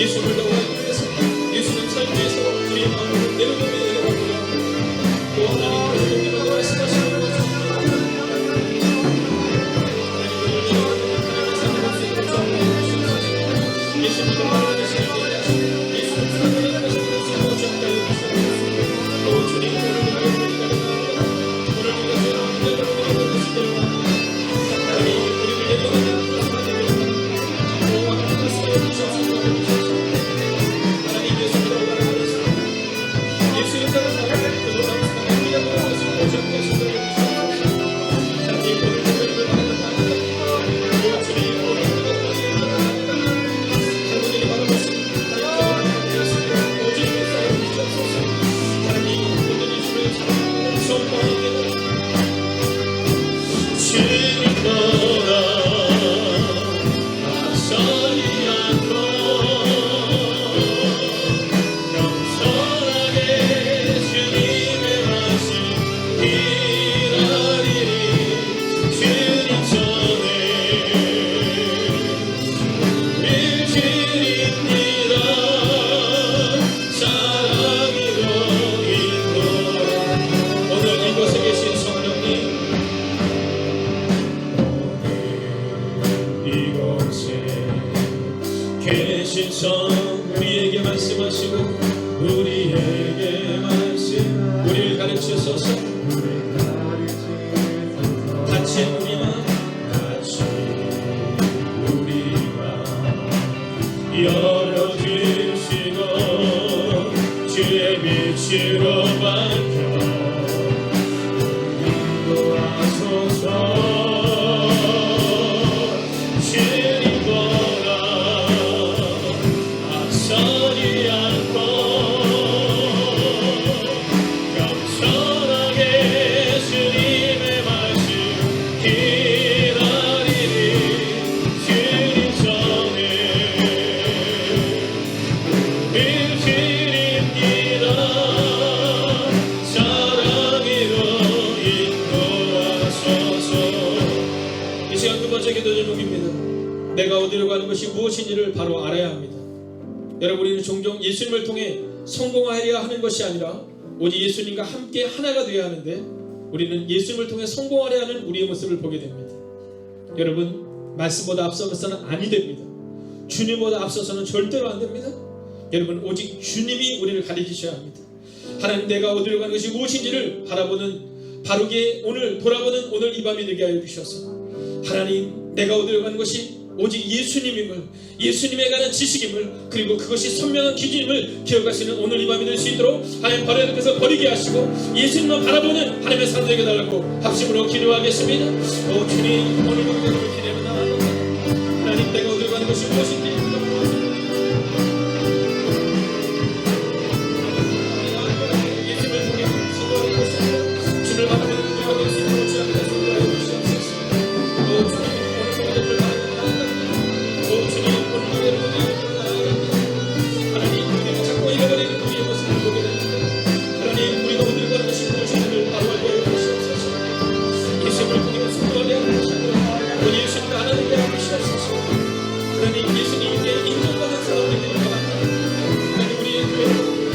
예수를 더 위해서 예수는 삶 위에서 우리의 마음을 내려놓으며 또 하나님 우리에게 말씀하시는 것을 예수님을 말하시는 예수를 사랑하는 것을 모시옵나이다. 오 주님 오늘 우리에게 말씀하시고 우리에게 우리를 가르치소서. 같이 우리가 열어주시고 주의 빛으로 밝혀 인도하소서. 내가 어디로 가는 것이 무엇인지를 바로 알아야 합니다. 여러분, 우리는 종종 예수님을 통해 성공하여야 하는 것이 아니라 오직 예수님과 함께 하나가 되어야 하는데 우리는 예수님을 통해 성공하려 하는 우리의 모습을 보게 됩니다. 여러분, 말씀보다 앞서서는 아니 됩니다. 주님보다 앞서서는 절대로 안 됩니다. 여러분, 오직 주님이 우리를 가리키셔야 합니다. 하나님, 내가 어디로 가는 것이 무엇인지를 바르게 오늘 돌아보는 오늘 이 밤이 되게 하여 주셔서 하나님, 내가 어디로 가는 것이 오직 예수님임을, 예수님에 관한 지식임을, 그리고 그것이 선명한 기준임을 기억하시는 오늘 이 밤이 될 수 있도록 하나님 하나님께서 버리게 하시고 예수님만 바라보는 하나님의 삶 되게 달라고 합심으로 기도하겠습니다. 오 주님, 오늘 우리가 기대하며 나아갑니다. 하나님, 내가 어디로 가는 것이 무엇인지 예수님을 통해 성공하는 것을 주를 바라보는 우리가 될 수 있도록 주 앞에 성공하여 주시옵소서. 오 주님,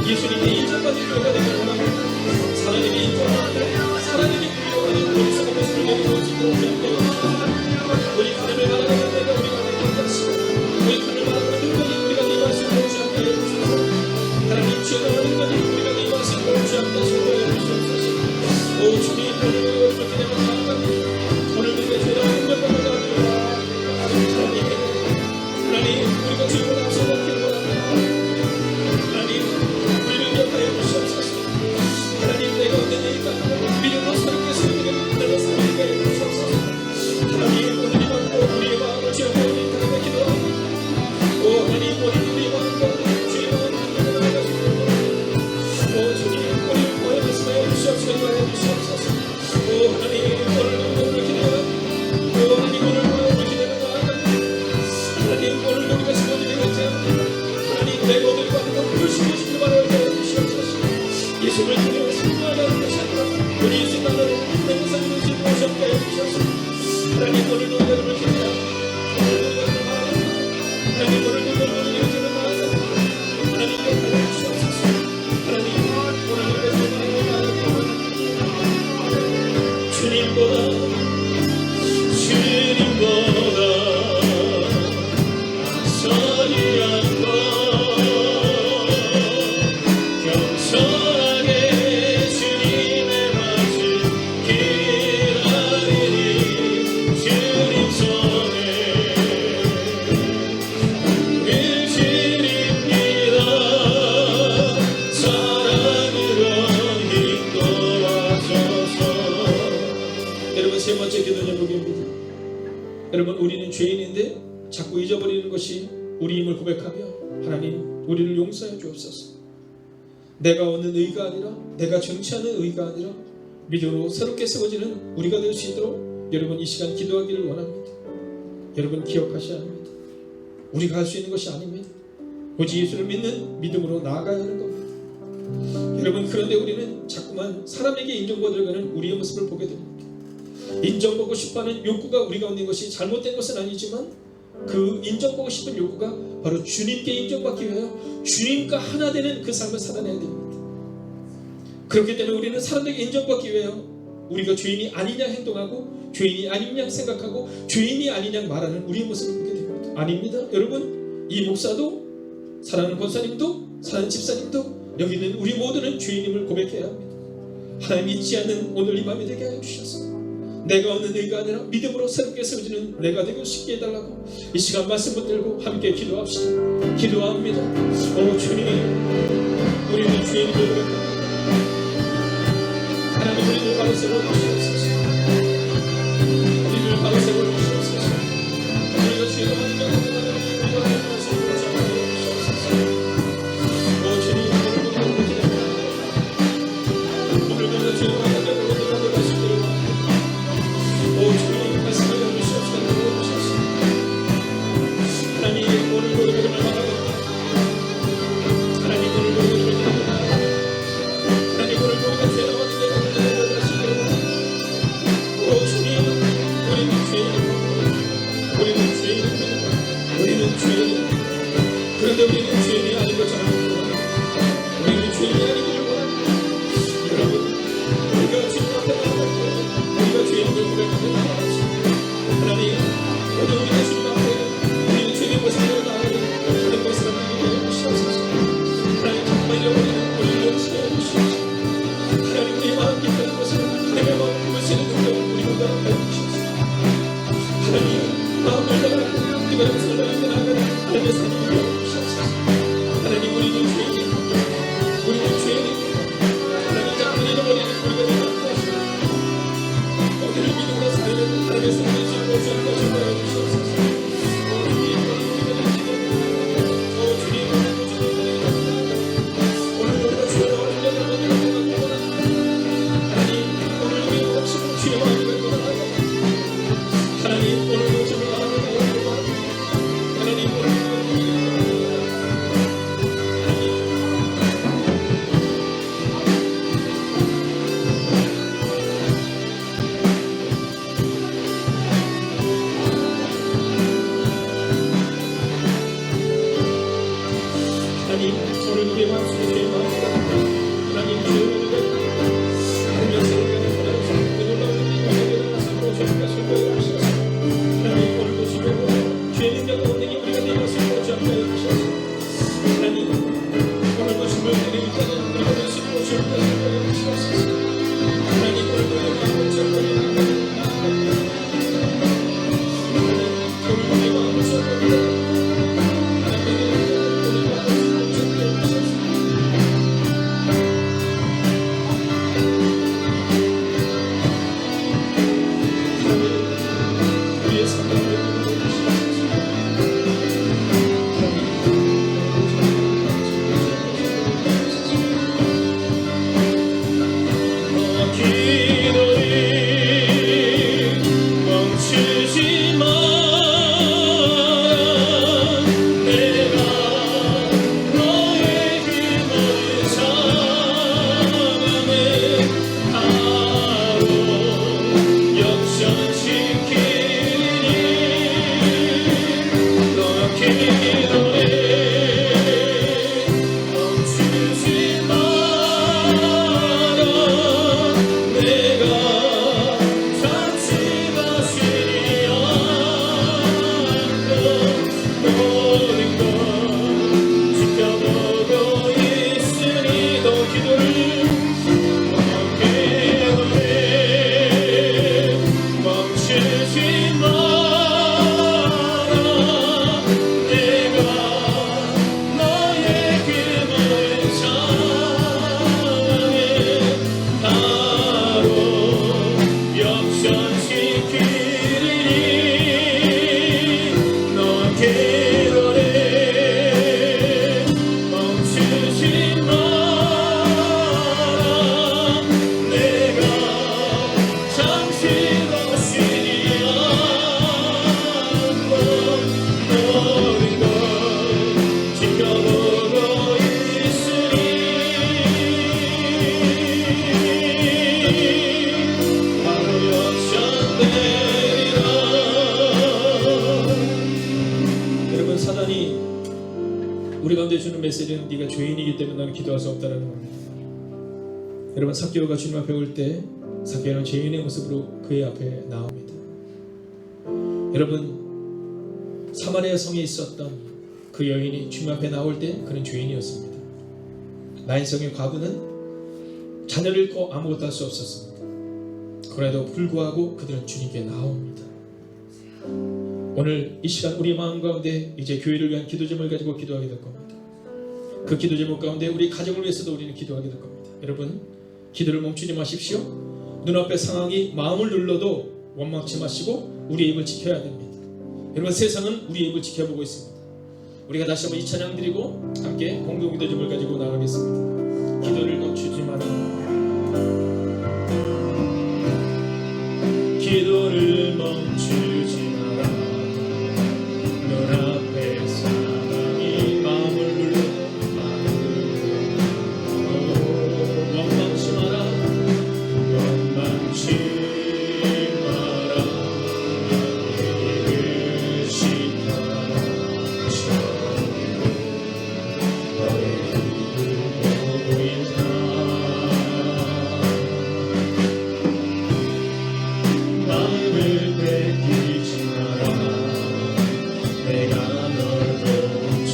예수님께 인정받는 교회가 되기를 원합니다. 하나님이 인정하는데 하나님이 그리워하는 우리 성의 모습을 내려놓으시고 우리 하나님을 바라보는 데가 우리가 되게 하시고 우리 하나님을 바라보는 능력이 우리가 이 말씀을 주 앞에 해주시고 하나님 주여다보는 능력이 우리가 이 말씀을 주 앞에 해주시옵소서. 오 주님, 오늘 그렇게 되면 나아갑니다. 오늘 우리가 주여다보는 능력을 하나님, 우리가 주님을 앞서 받기를 원합니다. 하나님, 내가 언제니까 믿음으로 새롭게 세우는 내가 살게 해주옵소서. 하나님, 오늘 이 밤도 우리의 마음을 지어보니 하나님께 기도합니다. 오 하나님, 오늘 우리의 마음과 주의 마음을 하나님께 나아가시옵소서. 오 주님, 우리를 보여 말씀하여 주시옵소서. 오 하나님, 오늘 기도합니다. 오 하나님, 오늘 기도를 나아갑니다. 하나님, 오늘 우리가 지원이 되지 않습니다. 하나님, 내가 어디로 가는 것 부르시고 바라보게 해주시옵소서. 예수를 통해 승리하는 것이 아니라 우리 예수님만으로 내 삶을 지도하셨게 해주셔서 하나님, 오늘도 여러분을 기대하고 하나님, 오늘도 여러분을 기대하고 우리는 죄인인데 자꾸 잊어버리는 것이 우리임을 고백하며 하나님 우리를 용서해 주옵소서. 내가 얻는 의가 아니라 내가 정치하는 의가 아니라 믿음으로 새롭게 세워지는 우리가 될 수 있도록 여러분 이 시간 기도하기를 원합니다. 여러분 기억하셔야 합니다. 우리가 할 수 있는 것이 아닙니다. 오직 예수를 믿는 믿음으로 나아가야 하는 겁니다. 여러분 그런데 우리는 자꾸만 사람에게 인정받으려는 우리의 모습을 보게 됩니다. 인정받고 싶어하는 욕구가 우리 가운데 있는 것이 잘못된 것은 아니지만 그 인정받고 싶은 욕구가 바로 주님께 인정받기 위하여 주님과 하나 되는 그 삶을 살아내야 됩니다. 그렇기 때문에 우리는 사람들에게 인정받기 위하여 우리가 죄인이 아니냐 행동하고 죄인이 아니냐 생각하고 죄인이 아니냐 말하는 우리의 모습을 보게 됩니다. 아닙니다. 여러분 이 목사도 사랑하는 권사님도 사랑하는 집사님도 여기 있는 우리 모두는 죄인임을 고백해야 합니다. 하나님 잊지 않는 오늘 이 밤이 되게 하여 주셔서 내가 얻는 의가 아니라 믿음으로 새롭게 세워지는 내가 되고 싶게 해달라고 이 시간 말씀 붙들고 함께 기도합시다. 기도합니다. 오 주님 우리는 죄인임을 고백합니다. 하나님 우리를 바로 세워주시옵소서. 우리를 바로 세워주시옵소서. 우리가 죄를 많이 갖고 우리가 하나님을 세워주시옵소서. 오 주님 오늘도 죄를 많이 갖고 우리가 가시기를 오 주님 말씀을 주시옵소서. 하나님 오늘도 우리를 바라봅니다. 하나님 오늘도 우리를 바라봅니다. 하나님 오늘도 우리가 죄를 많이 갖고 가시기를 오 주님 우리는 죄인입니다. 우리는 죄인입니다. 우리는 죄인입니다. 그런데 우리는 죄인이 아닌 것처럼 우리는 죄인이 아니기를 원합니다. 여러분 우리가 주님 앞에 나아갈 때 우리가 죄인을 고백하며 나아갑시다. 하나님 오늘 우리가 주님 앞에 우리는 죄인의 모습으로 나아가는 하는 것을 믿게 해주시옵소서. 하나님 정말 잃어버리는 우리를 용서해 주시옵소서. 하나님 우리의 마음 깊은 것을 하나님의 마음 부으시는 그런 우리 모두가 해주시옵소서. 하나님 마음을 다하고 우리가 용서를 하며 나아가는 하나님의 삶을 이루어주시옵소서. 하나님 우리는 죄인입니다. 우리는 죄인입니다. 하나님 자꾸 잃어버리는 우리가 되지 않게 오늘을 믿음으로 살려는 하나님의 삶을 지어주시는 것을 도와주시옵소서. 오 주님 오 주님 오늘도 우리가 주의 마음을 열어놓고 하나님 오늘 우리의 없이도 주의 마음을 열어놓고 하나님 오늘도 주의 마음을 열어놓고 하나님 오늘도 하나님 오늘 우리의 마음속에 죄의 마음을 하나님 죄를 하나님 역사를 가는 그 놀라운 일이 말씀으로 저희가 설교해 주셔서 하나님 오늘도 주님으로 죄의 능력 없는 우리가 내 것을 보지 않게 해주셔서 하나님 오늘도 주님을 드리기까지 우리가 될 수 있고 저희가 설교해 주셔서 하나님 오늘도 내 마음을 설교해 하나님 오늘 내 마음을 설교해 하나님 오늘 마음을 우리 가운데 주는 메시지는 네가 죄인이기 때문에 너는 기도할 수 없다는 겁니다. 여러분, 삭개오가 주님 앞에 올 때 삭개오는 죄인의 모습으로 그의 앞에 나옵니다. 여러분, 사마리아 성에 있었던 그 여인이 주님 앞에 나올 때 그는 죄인이었습니다. 나인성의 과부는 자녀를 잃고 아무것도 할 수 없었습니다. 그래도 불구하고 그들은 주님께 나옵니다. 오늘 이 시간 우리 마음 가운데 이제 교회를 위한 기도 제목을 가지고 기도하게 될 겁니다. 그 기도 제목 가운데 우리 가정을 위해서도 우리는 기도하게 될 겁니다. 여러분, 기도를 멈추지 마십시오. 눈앞의 상황이 마음을 눌러도 원망치 마시고 우리의 입을 지켜야 됩니다. 여러분, 세상은 우리의 입을 지켜보고 있습니다. 우리가 다시 한번 이 찬양 드리고 함께 공동 기도 제목을 가지고 나가겠습니다. 기도를 멈추지 마라. 기도를 멈추지 마라. 눈앞의 상황이 마음을 눌러 원망치 마라. 원망치 마라. 입을 시켜라. 너의 입을 보고 있나. 마음을 뺏기지 마라. 내가 널 돕지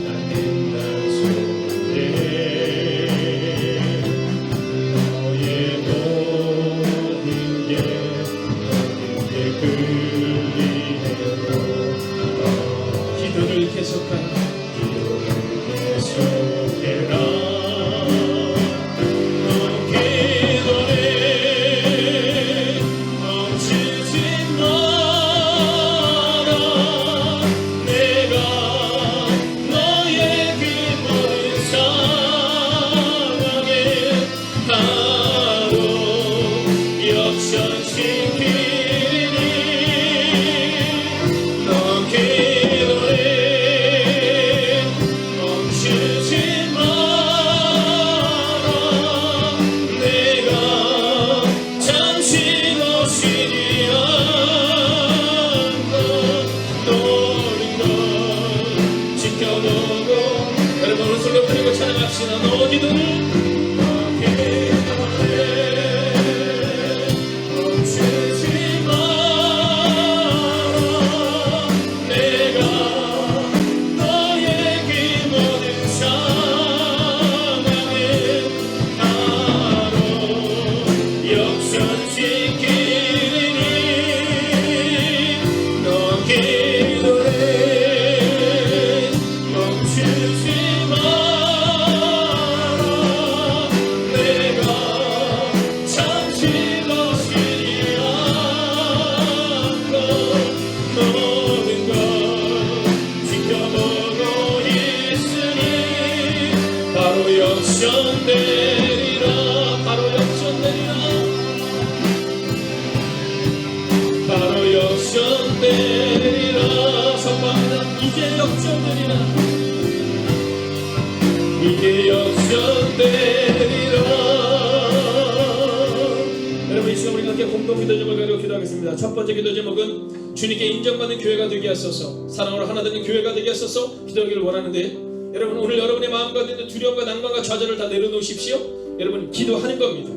않는다 소리. 너의 모든 게 그리해도 기도를 계속하라. 기도를 계속해라. 이제 역전되리라. 여러분, 이 시간 우리 함께 공동 기도 제목을 가지고 기도하겠습니다. 첫 번째 기도 제목은 주님께 인정받는 교회가 되게 하소서. 사랑으로 하나 되는 교회가 되게 하소서 기도하기를 원하는데, 여러분, 오늘 여러분의 마음 가운데 있는 두려움과 낭만과 좌절을 다 내려놓으십시오. 여러분, 기도하는 겁니다.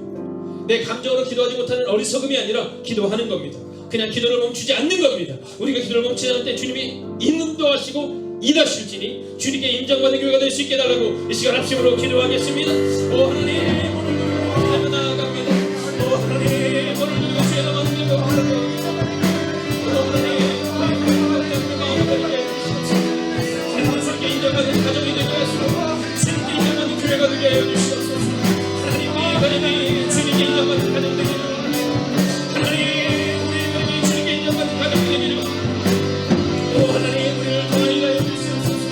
내 감정으로 기도하지 못하는 어리석음이 아니라 기도하는 겁니다. 그냥 기도를 멈추지 않는 겁니다. 우리가 기도를 멈추지 않을 때 주님이 인도하시고 일하실지니 주님께 인정받는 교회가 될 수 있게 해달라고 이 시간 합심으로 기도하겠습니다. 오 하나님, 오늘 누리고 나아갑니다. 오 하나님, 오늘 누리고 주의 나만 들고 나아갑니다. 오 하나님, 하나님께 인정받는 가정이 되게 하시고 주님께 인정받는 교회가 되게 하여 주시옵소서. 하나님이 주님께 인정받는 가정 되기를 원합니다. 하나님, 우리 가정이 주님께 인정받는 가정 되기를 원합니다. 오 하나님, 우리를 도와주시옵소서.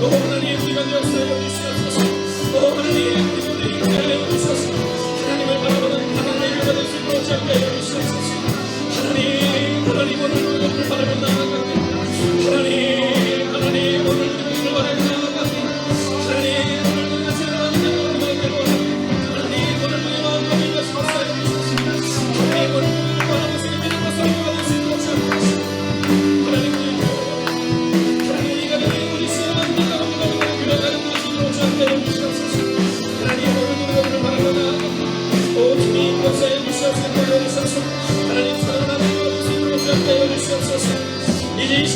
오 하나님, 우리가 역사하여 주시옵소서. 오 하나님, 우리가 인자하여 주시옵소서. 하나님을 바라보는 하나님의 교회가 될 수 있도록 함께 하여 주시옵소서. 하나님, 오늘 우리가 바라보 나아갑니다. 하나님, 오늘 우리가 바라보 나아갑니다. 하나님, 오늘 우리가 새로운 자녀를 받게 원합니다. 하나님, 오늘 우리의 마음과 믿음을 역사하여 주시옵소서. 하나님, 오늘 우리를 바라보시는 믿음과 사랑을 받을 수 있도록 함께 하여 주시옵소서. 하나님, 우리 가정에 우리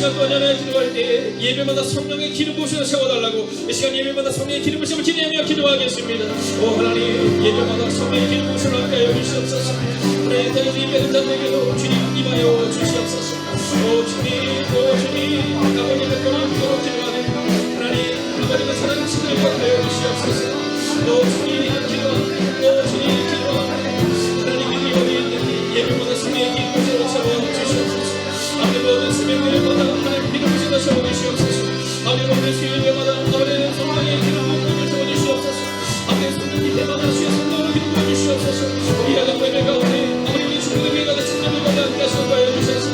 시간 동안 기도할 때 예배마다 성령의 기름 부으셔서 채워달라고 이 시간 예배마다 성령의 기름 부으심을 기대하며 기도하겠습니다. 오 하나님 예배마다 성령의 기름 부으심을 함께 해주시옵소서. 하나님 예배를 자에게도 주님 임하여 주시옵소서. 오 주님 아버님의 권을 부도록 기도하는 하나님 아버님의 사랑의 친구를 하여 주시옵소서. 오 주님 기도합니다. 오 주님 기도합니다. 하나님이 어디 있는지 예배마다 성령의 기름 부으심을 채워주시옵소서. 아버님 모든 수명들마다 하나님 기름 부으심을 채워주시옵소서. 아버님 모든 수요일마다 아버님 성령의 기름 부으심을 채워주시옵소서. 아버님 성령 때마다 주의 성령을 기름 부어주시옵소서. 이 아들 예배 가운데 아버님 충분히 예배가 충분히 가운데 함께 하여 주셔서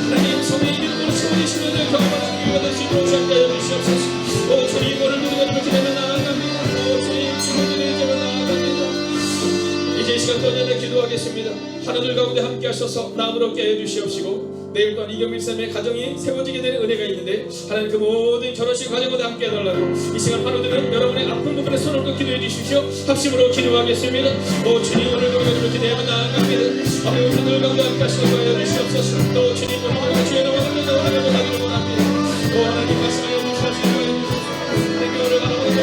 하나님 성령의 기름으로 채워주시면 경험하는 예배가 될 수 있도록 함께 하여 주시옵소서. 오 주님 오늘 누구가 기대면 나아갑니다. 오 주님 충분히 기대면 나아갑니다. 이제 이 시간 동안 기도하겠습니다. 하나님 가운데 함께 하셔서 나무로 깨어 주시옵시고 내일 또한 이경민 쌤의 가정이 세워지게 되는 은혜가 있는데 하나님 그 모든 결혼식 과정마다 함께 해달라고 이 시간 환우들은 여러분의 아픈 부분에 손을 얹고 기도해 주십시오. 합심으로 기도하겠습니다. 오 주님 오늘도 우리가 기대하며 나아갑니다. 아버지 우리들 가운데 함께 하시는 거에 주시옵소서. 또 주님 오늘도 주의 이름으로 하나님을 받기를 원합니다. 오 하나님 말씀하여 주시옵소서. 하나님 오늘 바라보는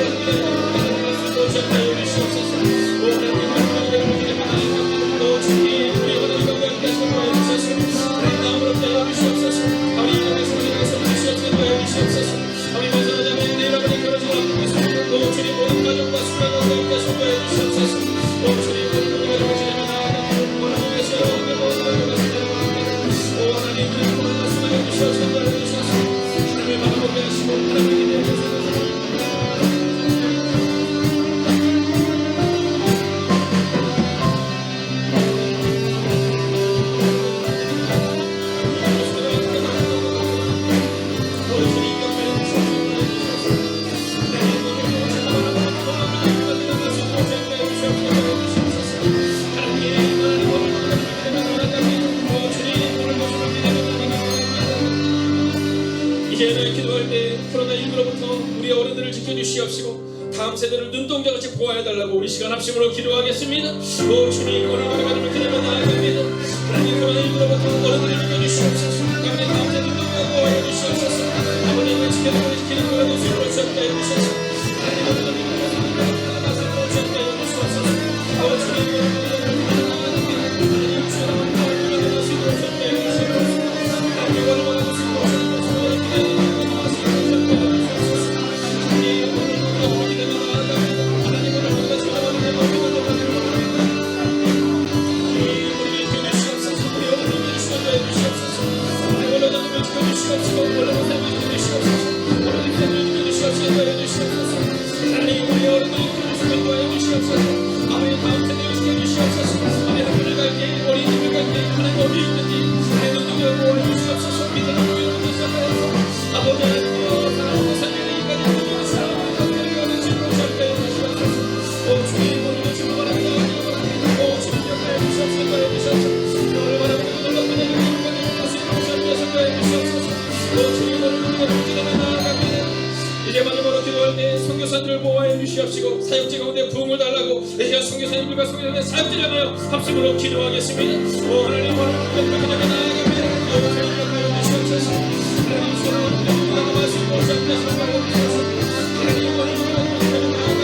하나님 말씀도 시작하여 주시옵소서. 오 하나님 말씀하여 기대하며 나아갑니다. 또 주님 우리 하나님 가운데 함께 하시는 거에 주시옵소서. 하나님 나무로 깨어 주시옵소서. 아버지 이경민 쌤에게서 주시옵소서. 거에 주시옵소서. 아버지 먼저 내일 아버지 결혼식을 앞두고 있습니다. 또 주님 모든 가족과 수고하고 함께 하시는 거에 주시옵소서. 또 주님 오늘 우리가 기대하며 나아갑니다. 오늘 우리가 시원하게 모든 가족과 수고하고 오 하나님 우리 오늘 말씀하여 주시옵소서. 하나님을 바라보게 하시고 하나님을 기대해 주시옵소서. 이제는 기도할 때 코로나19로부터 우리 어른들을 지켜주시옵시고 다음 세대를 눈동자같이 보호해달라고 우리 시간 합심으로 기도하겠습니다. 오 주님 오늘 우리 가정을 기대하며 나아갑니다. 하나님 코로나19로부터 어른들을 지켜주시옵소서. 아버님 다음 세대 눈동자 보호해 주시옵소서. 아버님을 지키는 거에 모습으로 주옵게 해주셔서 하나님 오늘 말씀으로 주옵게 해주시옵소서. 오 주님 오늘 하나님 주여라고 하나님의 모습으로 주옵게 해주시옵소서. 하나님 오늘 이제 마지막으로 기도할 때 선교사님들을 보호하여 주시옵시고 사역지 가운데 부흥을 달라고 이제 선교사님들과 선교사님의 사역지를 하여 합심으로 기도하겠습니다. 오 하나님 오늘 기도하며 나아갑니다. 오 하나님 하여 주시옵소서. 하나님 주여 누구나 말씀으로 시작하시는 주셔서 하나님 오늘 기도하며 나아갑니다.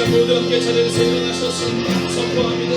모두 함께 자리를 세워나셨습니다. 선포합니다.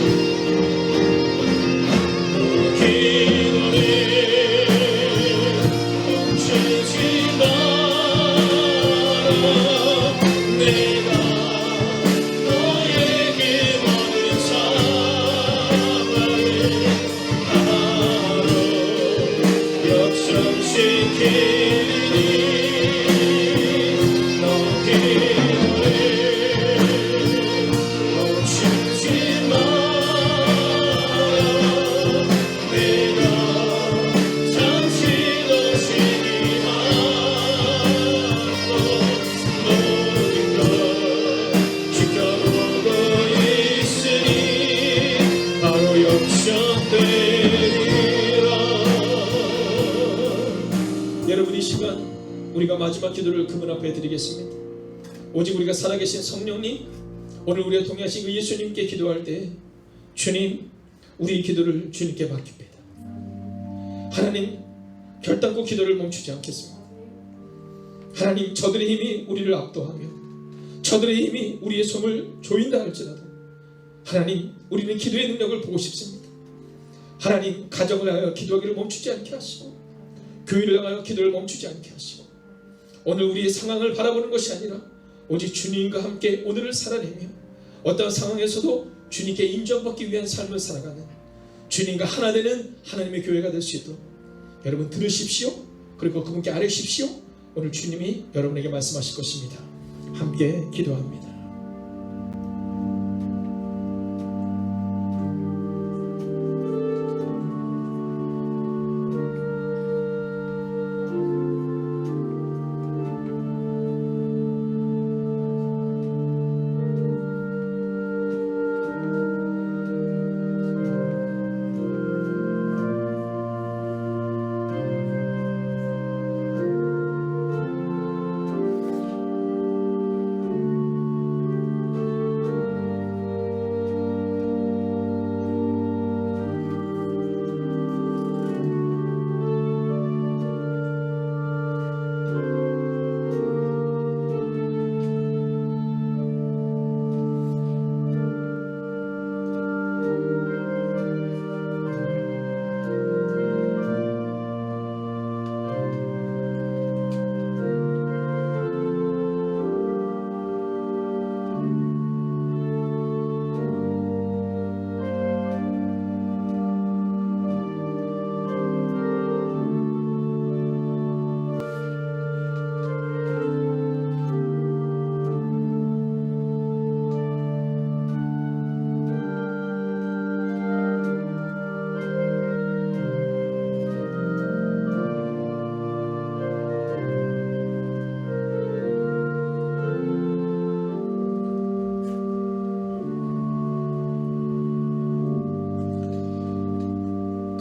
여러분, 이 시간 우리가 마지막 기도를 그분 앞에 드리겠습니다. 오직 우리가 살아계신 성령님, 오늘 우리가 동행하신 그 예수님께 기도할 때 주님, 우리 기도를 주님께 맡깁니다. 하나님, 결단코 기도를 멈추지 않겠습니다. 하나님, 저들의 힘이 우리를 압도하며 저들의 힘이 우리의 손을 조인다 할지라도 하나님, 우리는 기도의 능력을 보고 싶습니다. 하나님, 가정을 하여 기도하기를 멈추지 않게 하시고 교회를 향하여 기도를 멈추지 않게 하시고 오늘 우리의 상황을 바라보는 것이 아니라 오직 주님과 함께 오늘을 살아내며 어떤 상황에서도 주님께 인정받기 위한 삶을 살아가는 주님과 하나 되는 하나님의 교회가 될 수 있도록 여러분 들으십시오. 그리고 그분께 아뢰십시오. 오늘 주님이 여러분에게 말씀하실 것입니다. 함께 기도합니다.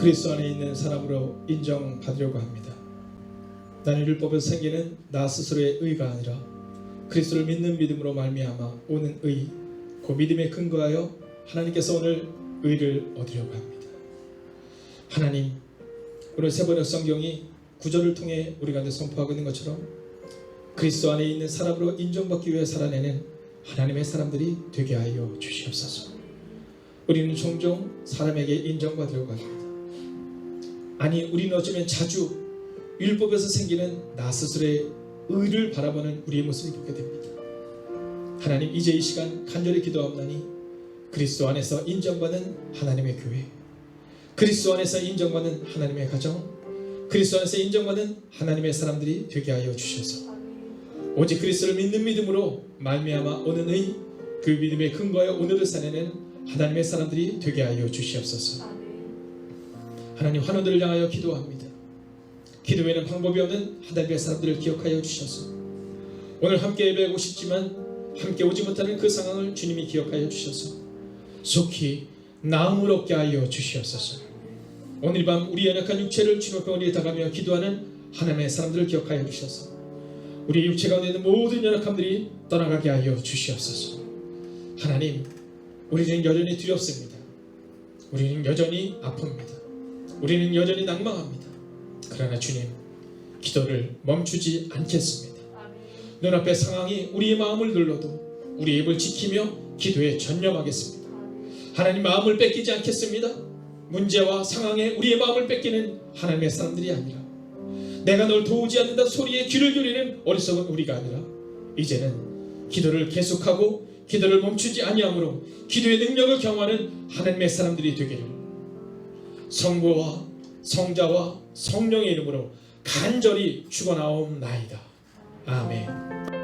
그리스도 안에 있는 사람으로 인정받으려고 합니다. 나는 율법에서 생기는 나 스스로의 의가 아니라 그리스도를 믿는 믿음으로 말미암아 오는 의, 그 믿음에 근거하여 하나님께서 오늘 의를 얻으려고 합니다. 하나님, 오늘 세 번역 성경이 구절을 통해 우리 가운데 선포하고 있는 것처럼 그리스도 안에 있는 사람으로 인정받기 위해 살아내는 하나님의 사람들이 되게 하여 주시옵소서. 우리는 종종 사람에게 인정받으려고 합니다. 아니, 우리는 어쩌면 자주 율법에서 생기는 나 스스로의 의를 바라보는 우리의 모습을 보게 됩니다. 하나님, 이제 이 시간 간절히 기도하옵나니 그리스도 안에서 인정받는 하나님의 교회, 그리스도 안에서 인정받는 하나님의 가정, 그리스도 안에서 인정받는 하나님의 사람들이 되게 하여 주셔서 오직 그리스도를 믿는 믿음으로 말미암아 오는 의, 그 믿음의 근거하여 오늘을 사내는 하나님의 사람들이 되게 하여 주시옵소서. 하나님, 환우들을 향하여 기도합니다. 기도에는 방법이 없는 하나님의 사람들을 기억하여 주셔서 오늘 함께 예배하고 싶지만 함께 오지 못하는 그 상황을 주님이 기억하여 주셔서 속히 나음을 얻게 하여 주시옵소서. 오늘 밤 우리 연약한 육체를 주님 앞에 우리에 다가며 기도하는 하나님의 사람들을 기억하여 주셔서 우리 육체 가운데 있는 모든 연약함들이 떠나가게 하여 주시옵소서. 하나님, 우리는 여전히 두렵습니다. 우리는 여전히 아픕니다. 우리는 여전히 낭망합니다. 그러나 주님, 기도를 멈추지 않겠습니다. 눈앞의 상황이 우리의 마음을 눌러도 우리의 입을 지키며 기도에 전념하겠습니다. 하나님, 마음을 뺏기지 않겠습니다. 문제와 상황에 우리의 마음을 뺏기는 하나님의 사람들이 아니라 내가 널 도우지 않는다 소리에 귀를 기울이는 어리석은 우리가 아니라 이제는 기도를 계속하고 기도를 멈추지 아니함으로 기도의 능력을 경험하는 하나님의 사람들이 되기를 성부와 성자와 성령의 이름으로 간절히 축원하옵나이다. 아멘.